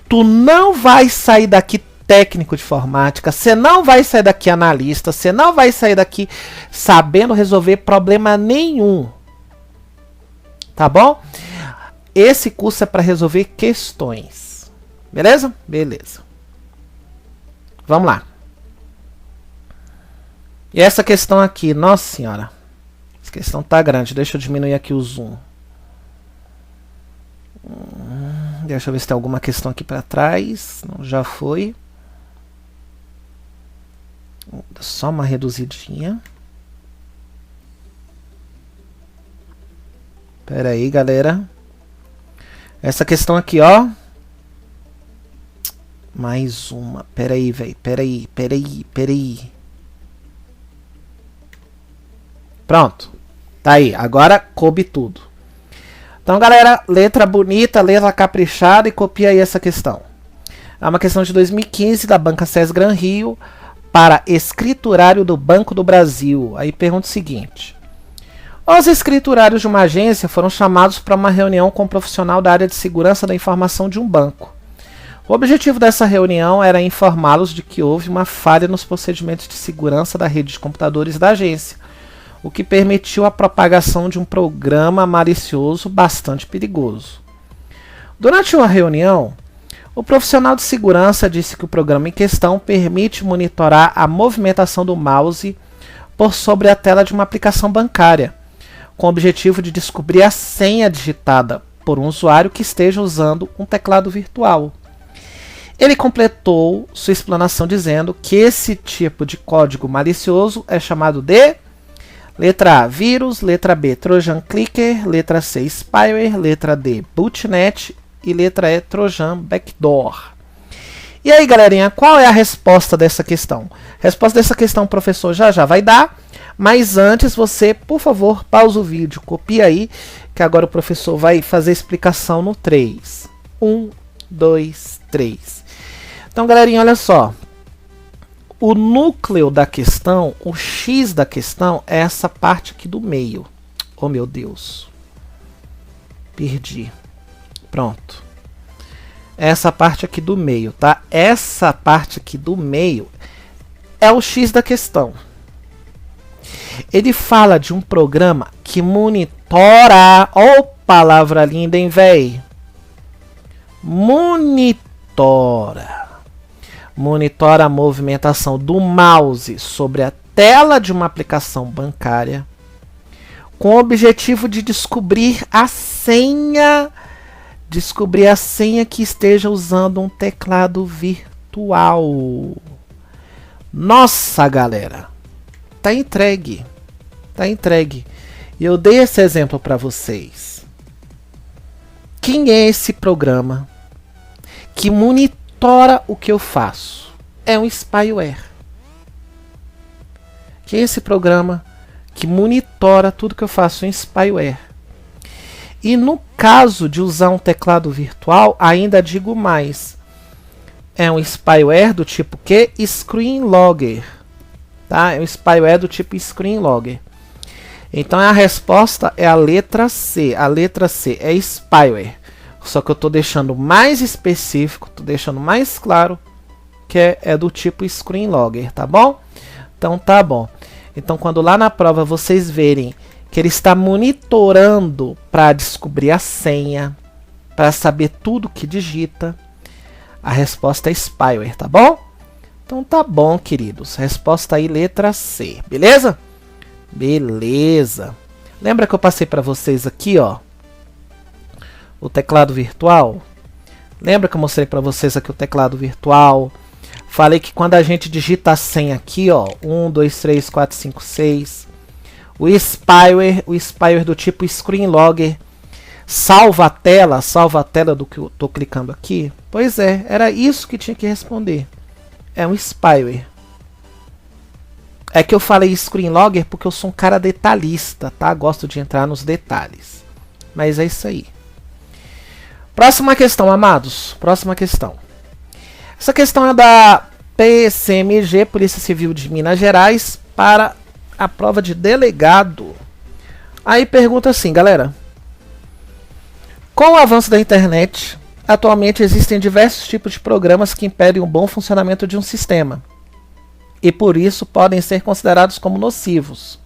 S1: Tu não vai sair daqui técnico de informática, você não vai sair daqui analista, você não vai sair daqui sabendo resolver problema nenhum. Tá bom? Esse curso é para resolver questões. Beleza? Beleza. Vamos lá. E essa questão aqui, nossa senhora. Essa questão tá grande. Deixa eu diminuir aqui o zoom. Deixa eu ver se tem alguma questão aqui para trás. Não, já foi. Só uma reduzidinha. Pera aí, galera. Essa questão aqui, ó. Mais uma. Pera aí, velho. Pera aí. Pronto. Tá aí. Agora coube tudo. Então, galera, letra bonita, letra caprichada e copia aí essa questão. É uma questão de 2015 da Banca SES Gran Rio para escriturário do Banco do Brasil. Aí pergunta o seguinte: Os escriturários de uma agência foram chamados para uma reunião com um profissional da área de segurança da informação de um banco. O objetivo dessa reunião era informá-los de que houve uma falha nos procedimentos de segurança da rede de computadores da agência, o que permitiu a propagação de um programa malicioso bastante perigoso. Durante uma reunião, o profissional de segurança disse que o programa em questão permite monitorar a movimentação do mouse por sobre a tela de uma aplicação bancária, com o objetivo de descobrir a senha digitada por um usuário que esteja usando um teclado virtual. Ele completou sua explanação dizendo que esse tipo de código malicioso é chamado de letra A, vírus, letra B, Trojan Clicker, letra C, spyware, letra D, botnet e letra E, Trojan Backdoor. E aí, galerinha, qual é a resposta dessa questão? A resposta dessa questão o professor já vai dar, mas antes você, por favor, pausa o vídeo, copia aí, que agora o professor vai fazer a explicação no 3. 1, 2, 3. Então, galerinha, olha só. O núcleo da questão, o X da questão, é essa parte aqui do meio. Oh, meu Deus. Perdi. Pronto. Essa parte aqui do meio, tá? Essa parte aqui do meio é o X da questão. Ele fala de um programa que monitora... Ó, palavra linda, hein, véi? Monitora a movimentação do mouse sobre a tela de uma aplicação bancária com o objetivo de descobrir a senha que esteja usando um teclado virtual. Nossa, galera, tá entregue. E eu dei esse exemplo para vocês. Quem é esse programa que monitora o que eu faço? É um spyware. Quem é esse programa que monitora tudo que eu faço? Um spyware. E no caso de usar um teclado virtual, ainda digo mais. É um spyware do tipo que? Screenlogger. Tá? É um spyware do tipo Screenlogger. Então a resposta é a letra C. A letra C é spyware. Só que eu estou deixando mais específico, estou deixando mais claro que é do tipo Screenlogger, tá bom? Então tá bom. Então quando lá na prova vocês verem que ele está monitorando para descobrir a senha, para saber tudo que digita, a resposta é spyware, tá bom? Então tá bom, queridos. Resposta aí, letra C, beleza? Beleza. Lembra que eu passei para vocês aqui, ó, o teclado virtual? Lembra que eu mostrei para vocês aqui o teclado virtual? Falei que quando a gente digita a senha aqui, ó, 1, 2, 3, 4, 5, 6, o spyware do tipo Screenlogger salva a tela do que eu tô clicando aqui? Pois é, era isso que tinha que responder. É um spyware. É que eu falei Screenlogger porque eu sou um cara detalhista, tá? Gosto de entrar nos detalhes. Mas é isso aí. Próxima questão, amados. Próxima questão. Essa questão é da PCMG, Polícia Civil de Minas Gerais, para a prova de delegado. Aí pergunta assim, galera. Com o avanço da internet, atualmente existem diversos tipos de programas que impedem o bom funcionamento de um sistema e por isso podem ser considerados como nocivos.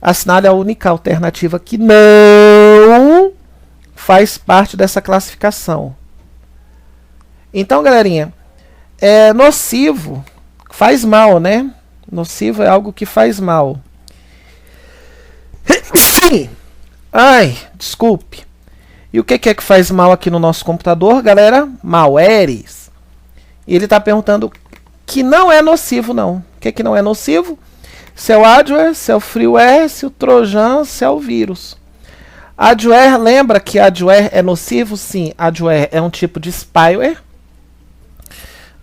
S1: Assinale a única alternativa que não faz parte dessa classificação. Então, galerinha, nocivo faz mal, né? Nocivo é algo que faz mal. Ai, desculpe. E o que é que faz mal aqui no nosso computador, galera? Malwares. E ele está perguntando que não é nocivo, não. O que é que não é nocivo? Se é o adware, se é o freeware, se é o trojan, se é o vírus. Adware, lembra que adware é nocivo? Sim, adware é um tipo de spyware.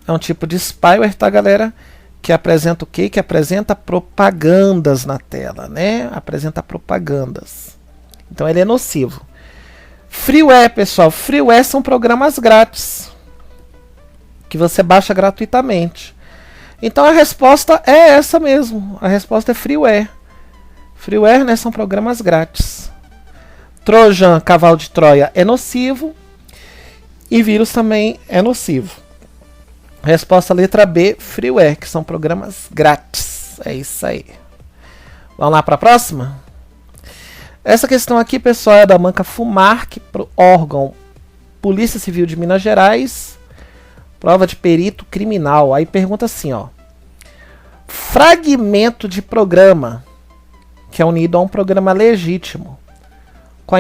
S1: É um tipo de spyware, tá, galera? Que apresenta o quê? Que apresenta propagandas na tela, né? Apresenta propagandas. Então ele é nocivo. Freeware, pessoal. Freeware são programas grátis que você baixa gratuitamente. Então a resposta é essa mesmo. A resposta é freeware. Freeware, né, são programas grátis. Trojan, cavalo de Troia, é nocivo. E vírus também é nocivo. Resposta letra B, freeware, que são programas grátis. É isso aí. Vamos lá para a próxima? Essa questão aqui, pessoal, é da banca FUMARC, pro órgão Polícia Civil de Minas Gerais. Prova de perito criminal. Aí pergunta assim, ó. Fragmento de programa que é unido a um programa legítimo com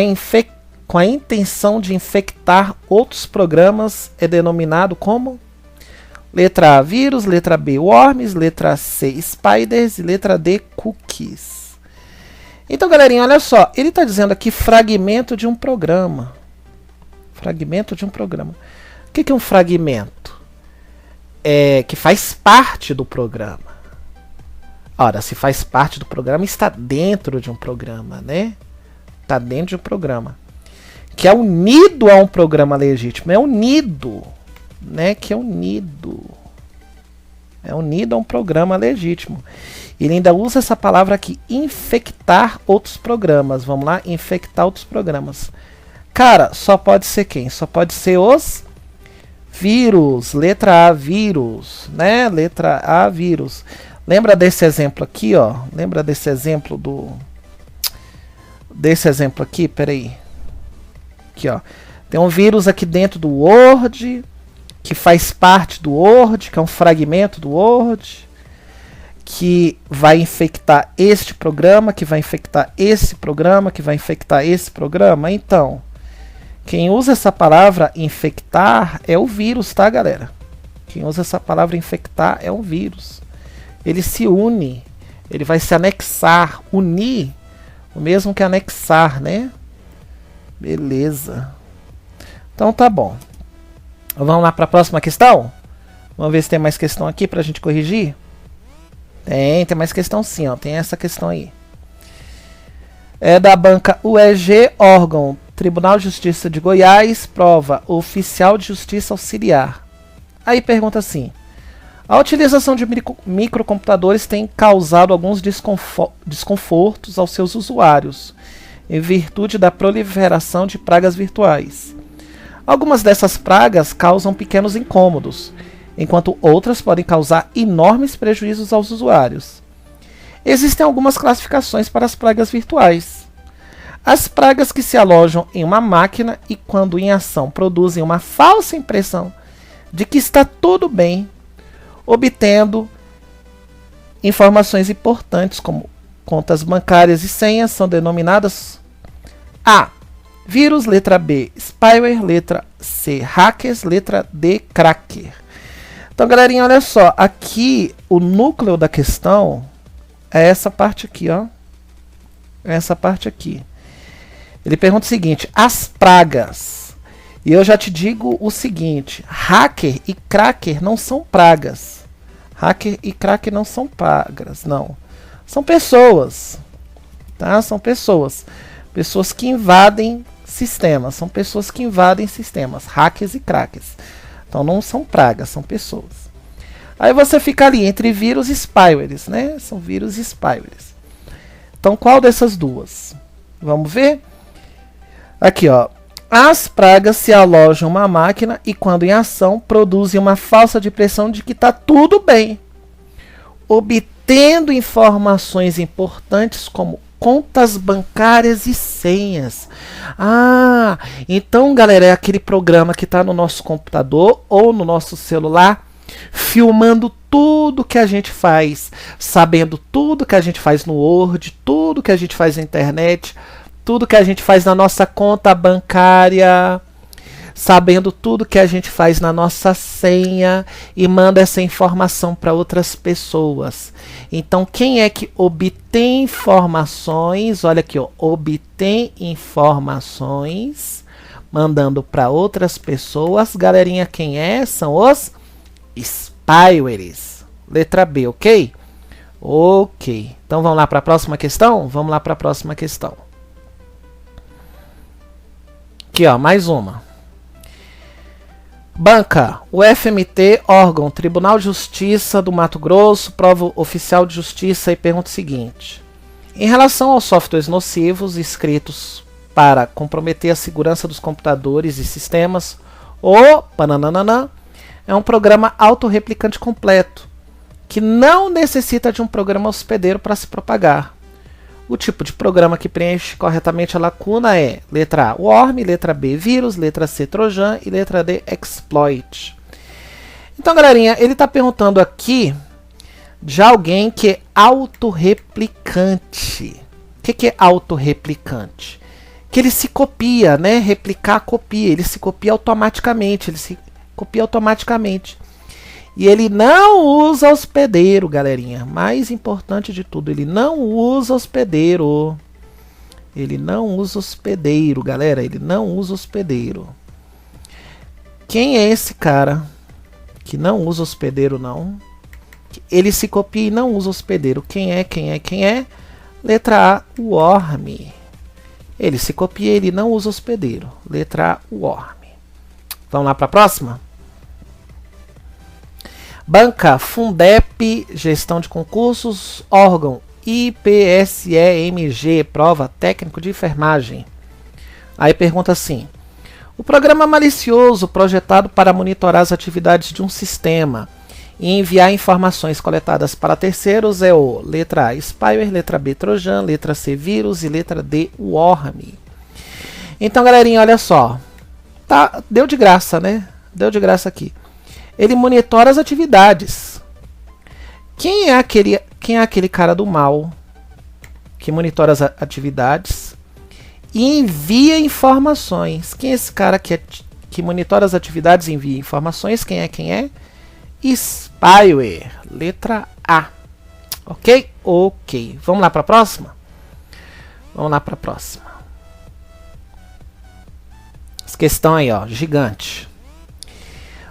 S1: a intenção de infectar outros programas é denominado como? Letra A, vírus. Letra B, worms. Letra C, spiders. E letra D, cookies. Então, galerinha, olha só. Ele está dizendo aqui fragmento de um programa. Fragmento de um programa. O que é um fragmento? É que faz parte do programa. Ora, se faz parte do programa, está dentro de um programa, né? Está dentro de um programa. Que é unido a um programa legítimo. É unido, né? Que é unido. É unido a um programa legítimo. Ele ainda usa essa palavra aqui, infectar outros programas. Vamos lá, infectar outros programas. Cara, só pode ser quem? Só pode ser os vírus. Letra A, vírus, né? Letra A, vírus. Lembra desse exemplo aqui, ó? Lembra desse exemplo do... Desse exemplo aqui, peraí. Aqui, ó. Tem um vírus aqui dentro do Word, que faz parte do Word, que é um fragmento do Word, que vai infectar este programa, que vai infectar esse programa, que vai infectar esse programa. Então, quem usa essa palavra infectar é o vírus, tá, galera? Quem usa essa palavra infectar é o vírus. Ele se une, ele vai se anexar, unir, o mesmo que anexar, né? Beleza. Então tá bom. Vamos lá para a próxima questão? Vamos ver se tem mais questão aqui para a gente corrigir? Tem mais questão sim, ó. Tem essa questão aí. É da banca UEG, órgão Tribunal de Justiça de Goiás, prova oficial de justiça auxiliar. Aí pergunta assim: a utilização de microcomputadores tem causado alguns desconfortos aos seus usuários, em virtude da proliferação de pragas virtuais. Algumas dessas pragas causam pequenos incômodos, enquanto outras podem causar enormes prejuízos aos usuários. Existem algumas classificações para as pragas virtuais. As pragas que se alojam em uma máquina e, quando em ação, produzem uma falsa impressão de que está tudo bem, obtendo informações importantes como contas bancárias e senhas, são denominadas A, vírus. Letra B, spyware. Letra C, hackers. Letra D, cracker. Então, galerinha, olha só. Aqui, o núcleo da questão é essa parte aqui, ó. Essa parte aqui. Ele pergunta o seguinte: as pragas. E eu já te digo o seguinte: hacker e cracker não são pragas. Hacker e cracker não são pragas, não. São pessoas. Tá? São pessoas. Pessoas que invadem sistemas. São pessoas que invadem sistemas. Hackers e crackers. Então não são pragas, são pessoas. Aí você fica ali entre vírus e spywares, né? São vírus e spywares. Então qual dessas duas? Vamos ver? Aqui, ó. As pragas se alojam em uma máquina e, quando em ação, produzem uma falsa impressão de que está tudo bem, obtendo informações importantes como contas bancárias e senhas. Ah, então, galera, é aquele programa que está no nosso computador ou no nosso celular, filmando tudo que a gente faz, sabendo tudo que a gente faz no Word, tudo que a gente faz na internet, tudo que a gente faz na nossa conta bancária, sabendo tudo que a gente faz na nossa senha e manda essa informação para outras pessoas. Então, quem é que obtém informações? Olha aqui, ó, obtém informações mandando para outras pessoas. Galerinha, quem é? São os spywares. Letra B, ok? Ok. Então, vamos lá para a próxima questão? Vamos lá para a próxima questão. Aqui, ó, mais uma. Banca, o FMT, órgão Tribunal de Justiça do Mato Grosso, prova oficial de justiça, e pergunta o seguinte: Em relação aos softwares nocivos escritos para comprometer a segurança dos computadores e sistemas, o Pananana é um programa autorreplicante completo, que não necessita de um programa hospedeiro para se propagar. O tipo de programa que preenche corretamente a lacuna é letra A, worm, letra B, vírus, letra C, trojan e letra D, exploit. Então, galerinha, ele está perguntando aqui de alguém que é autorreplicante. O que é autorreplicante? Que ele se copia, né? Replicar, copia. Ele se copia automaticamente. E ele não usa hospedeiro, galerinha. Mais importante de tudo, ele não usa hospedeiro. Galera. Ele não usa hospedeiro. Quem é esse cara que não usa hospedeiro, não? Ele se copia e não usa hospedeiro. Quem é? Letra A, worm. Ele se copia e ele não usa hospedeiro. Letra A, worm. Vamos lá para a próxima? Banca Fundep, gestão de concursos, órgão IPSEMG, prova técnico de enfermagem. Aí pergunta assim: o programa malicioso projetado para monitorar as atividades de um sistema e enviar informações coletadas para terceiros é o letra A, spyware, letra B, trojan, letra C, vírus e letra D, worm. Então, galerinha, olha só. Tá, deu de graça, né? Deu de graça aqui. Ele monitora as atividades. Quem é aquele cara do mal que monitora as atividades e envia informações? Quem é esse cara que monitora as atividades e envia informações? Quem é? Spyware, letra A. Ok? Ok. Vamos lá para a próxima? Essa questão aí, ó, gigante.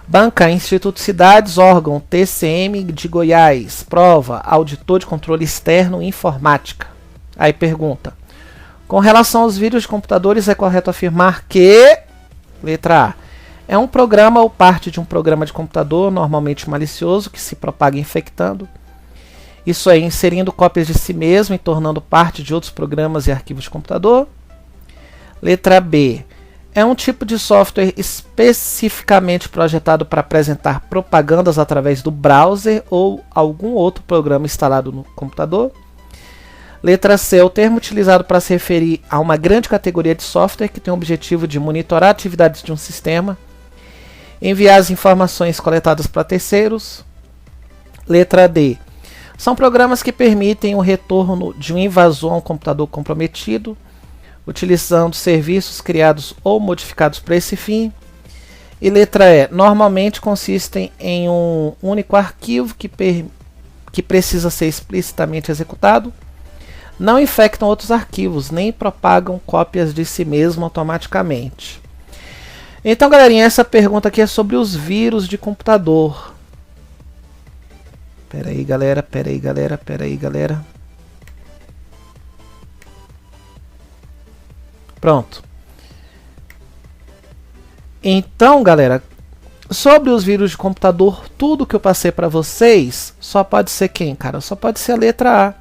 S1: Banca Instituto Cidades, órgão TCM de Goiás, prova auditor de controle externo informática. Aí pergunta: com relação aos vírus de computadores, é correto afirmar que, letra A, é um programa ou parte de um programa de computador, normalmente malicioso, que se propaga infectando. Isso é, inserindo cópias de si mesmo e tornando parte de outros programas e arquivos de computador. Letra B, é um tipo de software especificamente projetado para apresentar propagandas através do browser ou algum outro programa instalado no computador. Letra C, é o termo utilizado para se referir a uma grande categoria de software que tem o objetivo de monitorar atividades de um sistema, enviar as informações coletadas para terceiros. Letra D, são programas que permitem o retorno de um invasor a um computador comprometido, utilizando serviços criados ou modificados para esse fim. E letra E, normalmente consistem em um único arquivo que precisa ser explicitamente executado, não infectam outros arquivos, nem propagam cópias de si mesmo automaticamente. Então, galerinha, essa pergunta aqui é sobre os vírus de computador. Pera aí, galera. Pronto. Então, galera, sobre os vírus de computador, tudo que eu passei para vocês, só pode ser quem, cara? Só pode ser a letra A.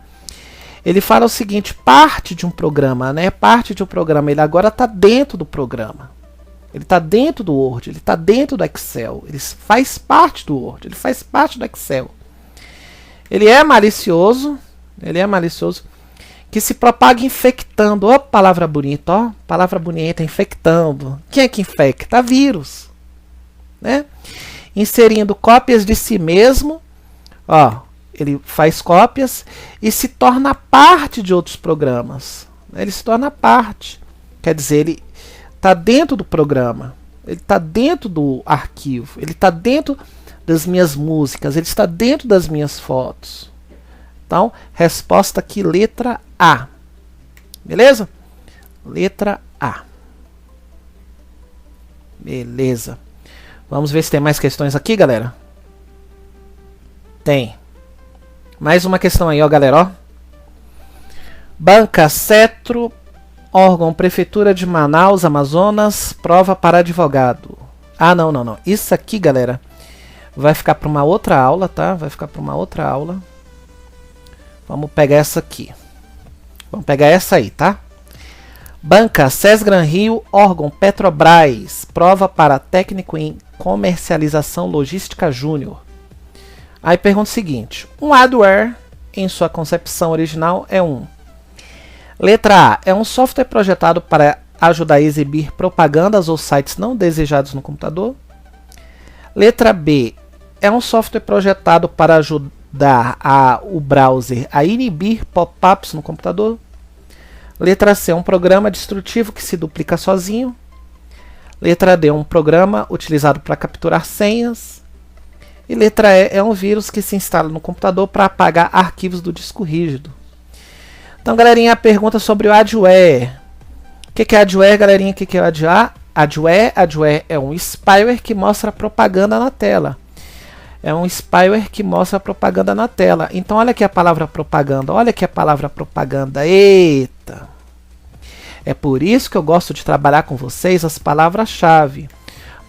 S1: Ele fala o seguinte: parte de um programa, né? Parte de um programa. Ele agora está dentro do programa. Ele está dentro do Word. Ele está dentro do Excel. Ele faz parte do Word. Ele faz parte do Excel. Ele é malicioso. Que se propaga infectando. Ó, palavra bonita, ó. Palavra bonita, infectando. Quem é que infecta? Vírus. Né? Inserindo cópias de si mesmo. Ó, ele faz cópias e se torna parte de outros programas. Ele se torna parte. Quer dizer, ele está dentro do programa. Ele está dentro do arquivo. Ele está dentro das minhas músicas. Ele está dentro das minhas fotos. Então, resposta aqui, letra A. Beleza? Letra A. Beleza. Vamos ver se tem mais questões aqui, galera. Tem. Mais uma questão aí, ó, galera, ó. Banca Cetro, órgão Prefeitura de Manaus, Amazonas, prova para advogado. Ah, não. Isso aqui, galera, vai ficar para uma outra aula, tá? Vai ficar para uma outra aula. Vamos pegar essa aqui. Vamos pegar essa aí, tá? Banca Sesgran Rio, órgão Petrobras, prova para técnico em comercialização logística júnior. Aí pergunta o seguinte: um hardware, em sua concepção original, é um. Letra A, é um software projetado para ajudar a exibir propagandas ou sites não desejados no computador. Letra B, é um software projetado para ajudar o browser a inibir pop-ups no computador. Letra C, é um programa destrutivo que se duplica sozinho. Letra D, um programa utilizado para capturar senhas. E letra E, é um vírus que se instala no computador para apagar arquivos do disco rígido. Então, galerinha, a pergunta sobre o adware. O que é adware, galerinha? O que é o adware? Adware é um spyware que mostra propaganda na tela. É um spyware que mostra propaganda na tela. Então, olha aqui a palavra propaganda. Olha aqui a palavra propaganda. Eita! É por isso que eu gosto de trabalhar com vocês as palavras-chave.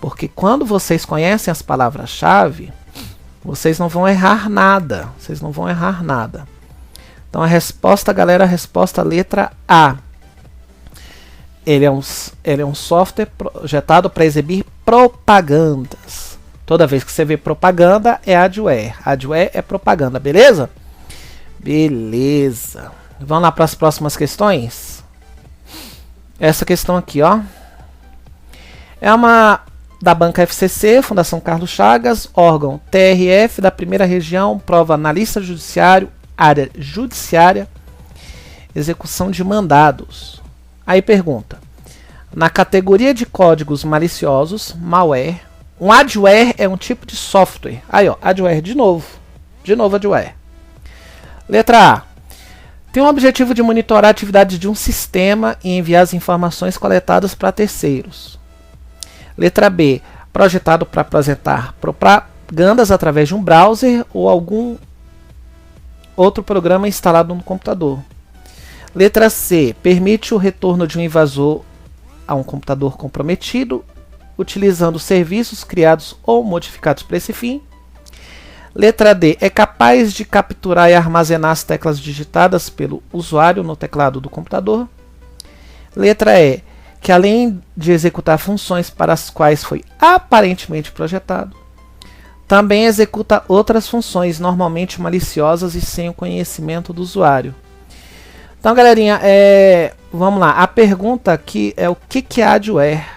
S1: Porque quando vocês conhecem as palavras-chave, vocês não vão errar nada. Vocês não vão errar nada. Então, a resposta, galera, a resposta letra A. Ele é um software projetado para exibir propagandas. Toda vez que você vê propaganda, é adware. Adware é propaganda, beleza? Beleza. Vamos lá para as próximas questões? Essa questão aqui, ó. É uma da Banca FCC, Fundação Carlos Chagas, órgão TRF da primeira região, prova analista judiciário, área judiciária, execução de mandados. Aí pergunta: na categoria de códigos maliciosos, malware, um adware é um tipo de software. Aí, ó, adware de novo adware. Letra A. Tem o objetivo de monitorar a atividade de um sistema e enviar as informações coletadas para terceiros. Letra B. Projetado para apresentar propagandas através de um browser ou algum outro programa instalado no computador. Letra C. Permite o retorno de um invasor a um computador comprometido, utilizando serviços criados ou modificados para esse fim. Letra D. É capaz de capturar e armazenar as teclas digitadas pelo usuário no teclado do computador. Letra E. Que além de executar funções para as quais foi aparentemente projetado, também executa outras funções normalmente maliciosas e sem o conhecimento do usuário. Então, galerinha, vamos lá. A pergunta aqui é o que é adware?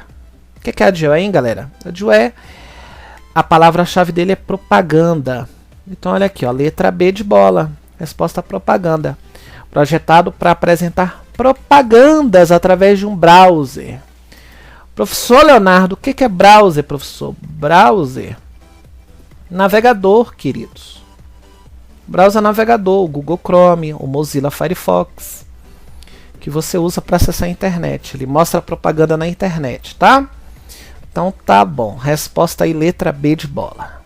S1: O que é adware, hein, galera? Adware, a palavra-chave dele é propaganda. Então, olha aqui, ó, letra B de bola. Resposta propaganda. Projetado para apresentar propagandas através de um browser. Professor Leonardo, o que é browser, professor? Browser, navegador, queridos. Browser navegador, o Google Chrome, o Mozilla Firefox, que você usa para acessar a internet. Ele mostra propaganda na internet, tá? Então tá bom. Resposta aí, letra B de bola.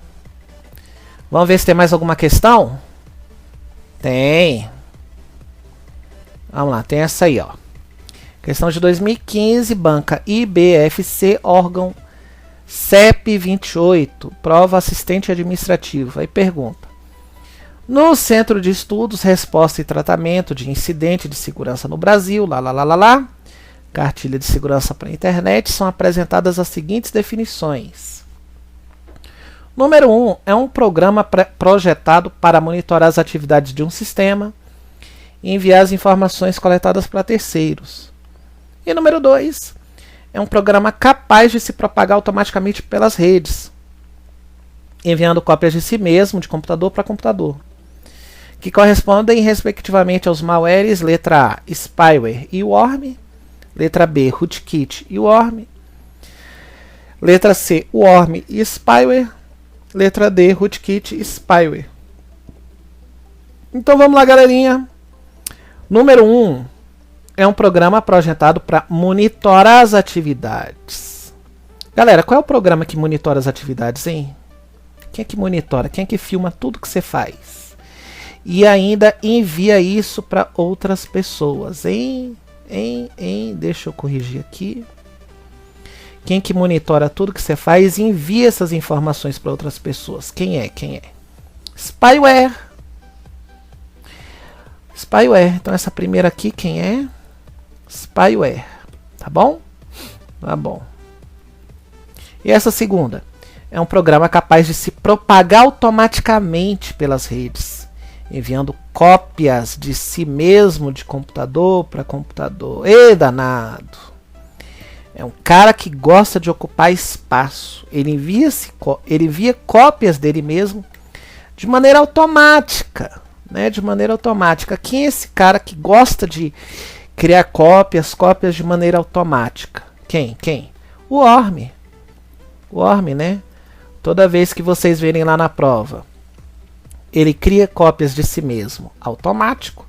S1: Vamos ver se tem mais alguma questão? Tem. Vamos lá, tem essa aí, ó. Questão de 2015, banca IBFC, órgão CEP 28, prova assistente administrativo. Aí pergunta: no Centro de Estudos, Resposta e Tratamento de Incidente de Segurança no Brasil, cartilha de segurança para a internet, são apresentadas as seguintes definições. Número 1, é um programa projetado para monitorar as atividades de um sistema e enviar as informações coletadas para terceiros. E número 2, é um programa capaz de se propagar automaticamente pelas redes, enviando cópias de si mesmo de computador para computador, que correspondem respectivamente aos malwares letra A, spyware e worm, letra B, rootkit e worm, letra C, worm e spyware, letra D, rootkit e spyware. Então vamos lá, galerinha. Número 1 é um programa projetado para monitorar as atividades. Galera, qual é o programa que monitora as atividades, hein? Quem é que monitora? Quem é que filma tudo que você faz? E ainda envia isso para outras pessoas, hein? Deixa eu corrigir aqui. Quem que monitora tudo que você faz e envia essas informações para outras pessoas? Quem é? Spyware. Spyware. Então essa primeira aqui, quem é? Spyware. Tá bom? Tá bom. E essa segunda? É um programa capaz de se propagar automaticamente pelas redes, enviando cópias de si mesmo de computador para computador. Ê, danado! É um cara que gosta de ocupar espaço. Ele envia cópias dele mesmo de maneira automática, né? De maneira automática. Quem é esse cara que gosta de criar cópias de maneira automática? Quem? O Worm. O Worm, né? Toda vez que vocês verem lá na prova, ele cria cópias de si mesmo automático,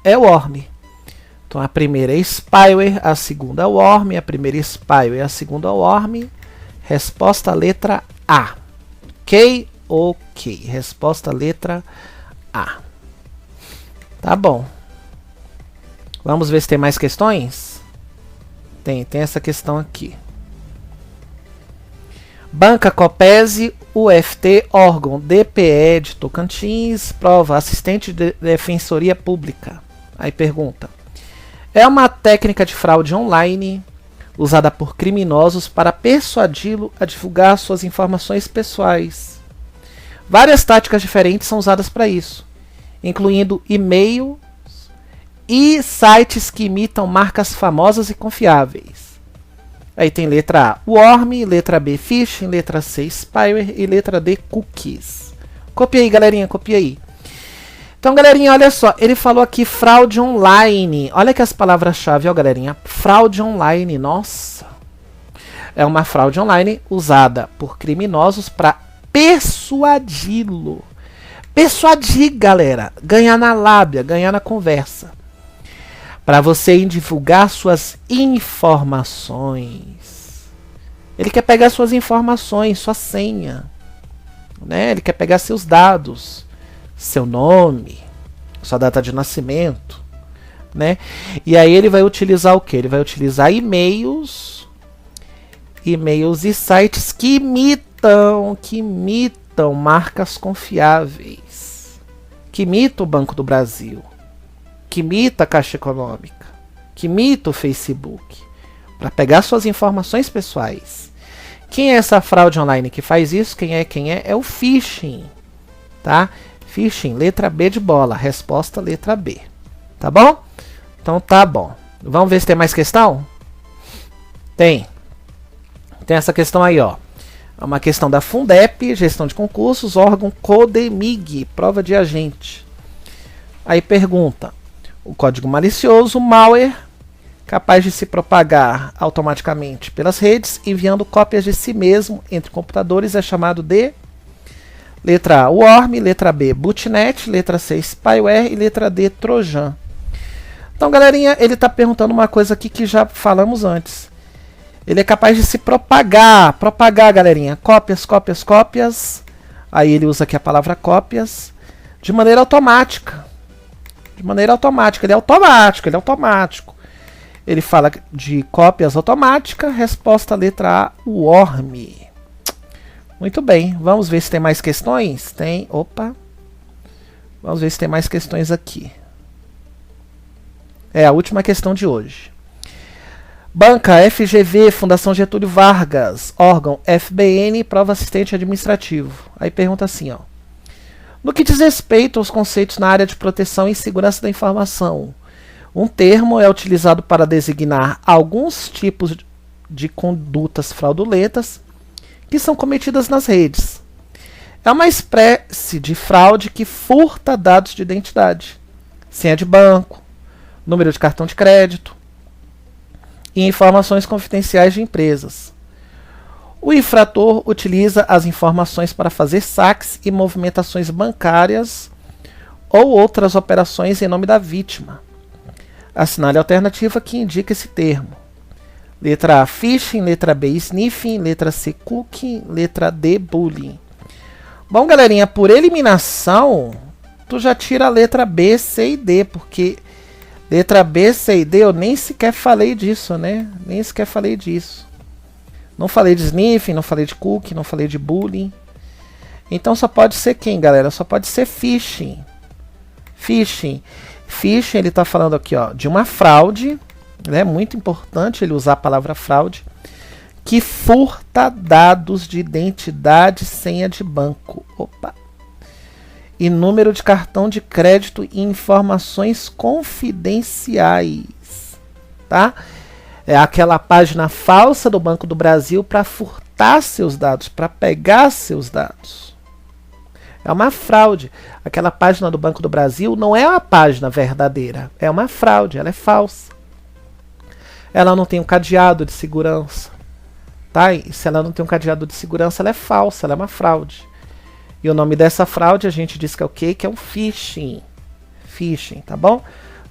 S1: é o Worm. Então a primeira é Spyware, a segunda é Worm, a primeira é Spyware, a segunda é Worm. Resposta letra A. Ok. Resposta letra A. Tá bom. Vamos ver se tem mais questões? Tem essa questão aqui. Banca Copese, UFT, órgão DPE de Tocantins, prova assistente de defensoria pública. Aí pergunta: é uma técnica de fraude online usada por criminosos para persuadi-lo a divulgar suas informações pessoais. Várias táticas diferentes são usadas para isso, incluindo e-mails e sites que imitam marcas famosas e confiáveis. Aí tem letra A, Worm, letra B, Phishing, letra C, Spyware e letra D, Cookies. Copia aí, galerinha, copia aí. Então, galerinha, olha só, ele falou aqui fraude online. Olha que as palavras-chave, ó, galerinha. Fraude online, nossa. É uma fraude online usada por criminosos para persuadi-lo. Persuadir, galera. Ganhar na lábia, ganhar na conversa. Para você divulgar suas informações. Ele quer pegar suas informações, sua senha, né? Ele quer pegar seus dados, seu nome, sua data de nascimento, né? E aí ele vai utilizar o quê? Ele vai utilizar e-mails e sites que imitam marcas confiáveis, que imitam o Banco do Brasil, que imita a Caixa Econômica, que imita o Facebook, para pegar suas informações pessoais. Quem é essa fraude online que faz isso? Quem é? É o phishing, tá? Phishing, letra B de bola, resposta letra B, tá bom? Então tá bom. Vamos ver se tem mais questão? Tem essa questão aí, ó. É uma questão da Fundep, gestão de concursos, órgão Codemig, prova de agente. Aí pergunta: o código malicioso, malware, capaz de se propagar automaticamente pelas redes, enviando cópias de si mesmo entre computadores, é chamado de letra A, Worm, letra B, Bootnet, letra C, Spyware e letra D, Trojan. Então, galerinha, ele está perguntando uma coisa aqui que já falamos antes. Ele é capaz de se propagar, galerinha, cópias. Aí ele usa aqui a palavra cópias de maneira automática. Ele é automático. Ele fala de cópias automáticas, resposta letra A, Worm. Muito bem, vamos ver se tem mais questões? Tem, opa. Vamos ver se tem mais questões aqui. É a última questão de hoje. Banca FGV, Fundação Getúlio Vargas, órgão FBN, prova assistente administrativo. Aí pergunta assim, ó: no que diz respeito aos conceitos na área de proteção e segurança da informação, um termo é utilizado para designar alguns tipos de condutas fraudulentas que são cometidas nas redes. É uma espécie de fraude que furta dados de identidade, senha de banco, número de cartão de crédito e informações confidenciais de empresas. O infrator utiliza as informações para fazer saques e movimentações bancárias ou outras operações em nome da vítima. Assinale a alternativa que indica esse termo. Letra A, phishing, letra B, sniffing, letra C, cookie, letra D, bullying. Bom, galerinha, por eliminação, tu já tira a letra B, C e D, porque letra B, C e D eu nem sequer falei disso, né? Não falei de sniffing, não falei de cookie, não falei de bullying. Então só pode ser quem, galera? Só pode ser phishing. Phishing, ele está falando aqui, ó, de uma fraude, né? Muito importante ele usar a palavra fraude, que furta dados de identidade, senha de banco, e número de cartão de crédito e informações confidenciais, tá? É aquela página falsa do Banco do Brasil para furtar seus dados, para pegar seus dados. É uma fraude. Aquela página do Banco do Brasil não é uma página verdadeira, é uma fraude, ela é falsa. Ela não tem um cadeado de segurança, tá? E se ela não tem um cadeado de segurança, ela é falsa, ela é uma fraude. E o nome dessa fraude a gente diz que é o quê? Que é um phishing. Phishing, tá bom?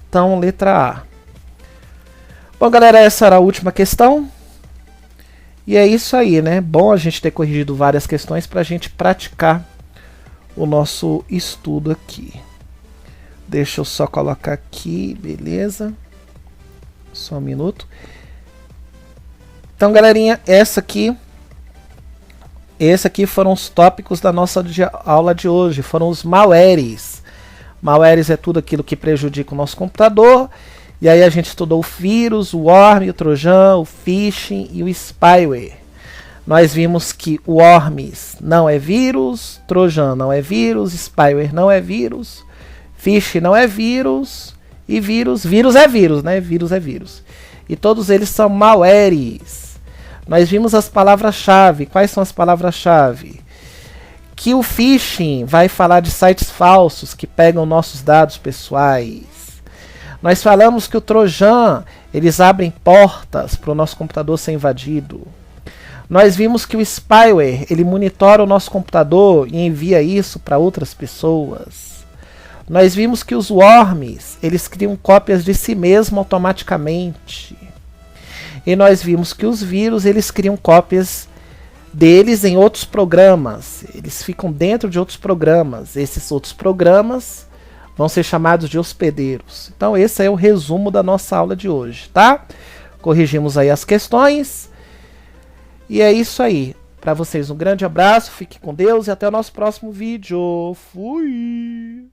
S1: Então, letra A. Bom, galera, essa era a última questão. E é isso aí, né? Bom a gente ter corrigido várias questões para a gente praticar o nosso estudo aqui. Deixa eu só colocar aqui, beleza? Só um minuto. Então, galerinha, esses aqui foram os tópicos da nossa aula de hoje. Foram os malwares. Malwares é tudo aquilo que prejudica o nosso computador. E aí a gente estudou o vírus, o worm, o trojan, o phishing e o spyware. Nós vimos que o worms não é vírus, trojan não é vírus, spyware não é vírus, phishing não é vírus, e vírus é vírus, né? Vírus é vírus. E todos eles são malwares. Nós vimos as palavras-chave. Quais são as palavras-chave? Que o phishing vai falar de sites falsos que pegam nossos dados pessoais. Nós falamos que o trojan, eles abrem portas para o nosso computador ser invadido. Nós vimos que o spyware, ele monitora o nosso computador e envia isso para outras pessoas. Nós vimos que os worms, eles criam cópias de si mesmo automaticamente. E nós vimos que os vírus, eles criam cópias deles em outros programas. Eles ficam dentro de outros programas. Esses outros programas vão ser chamados de hospedeiros. Então esse é o resumo da nossa aula de hoje, tá? Corrigimos aí as questões. E é isso aí. Para vocês um grande abraço, fique com Deus e até o nosso próximo vídeo. Fui!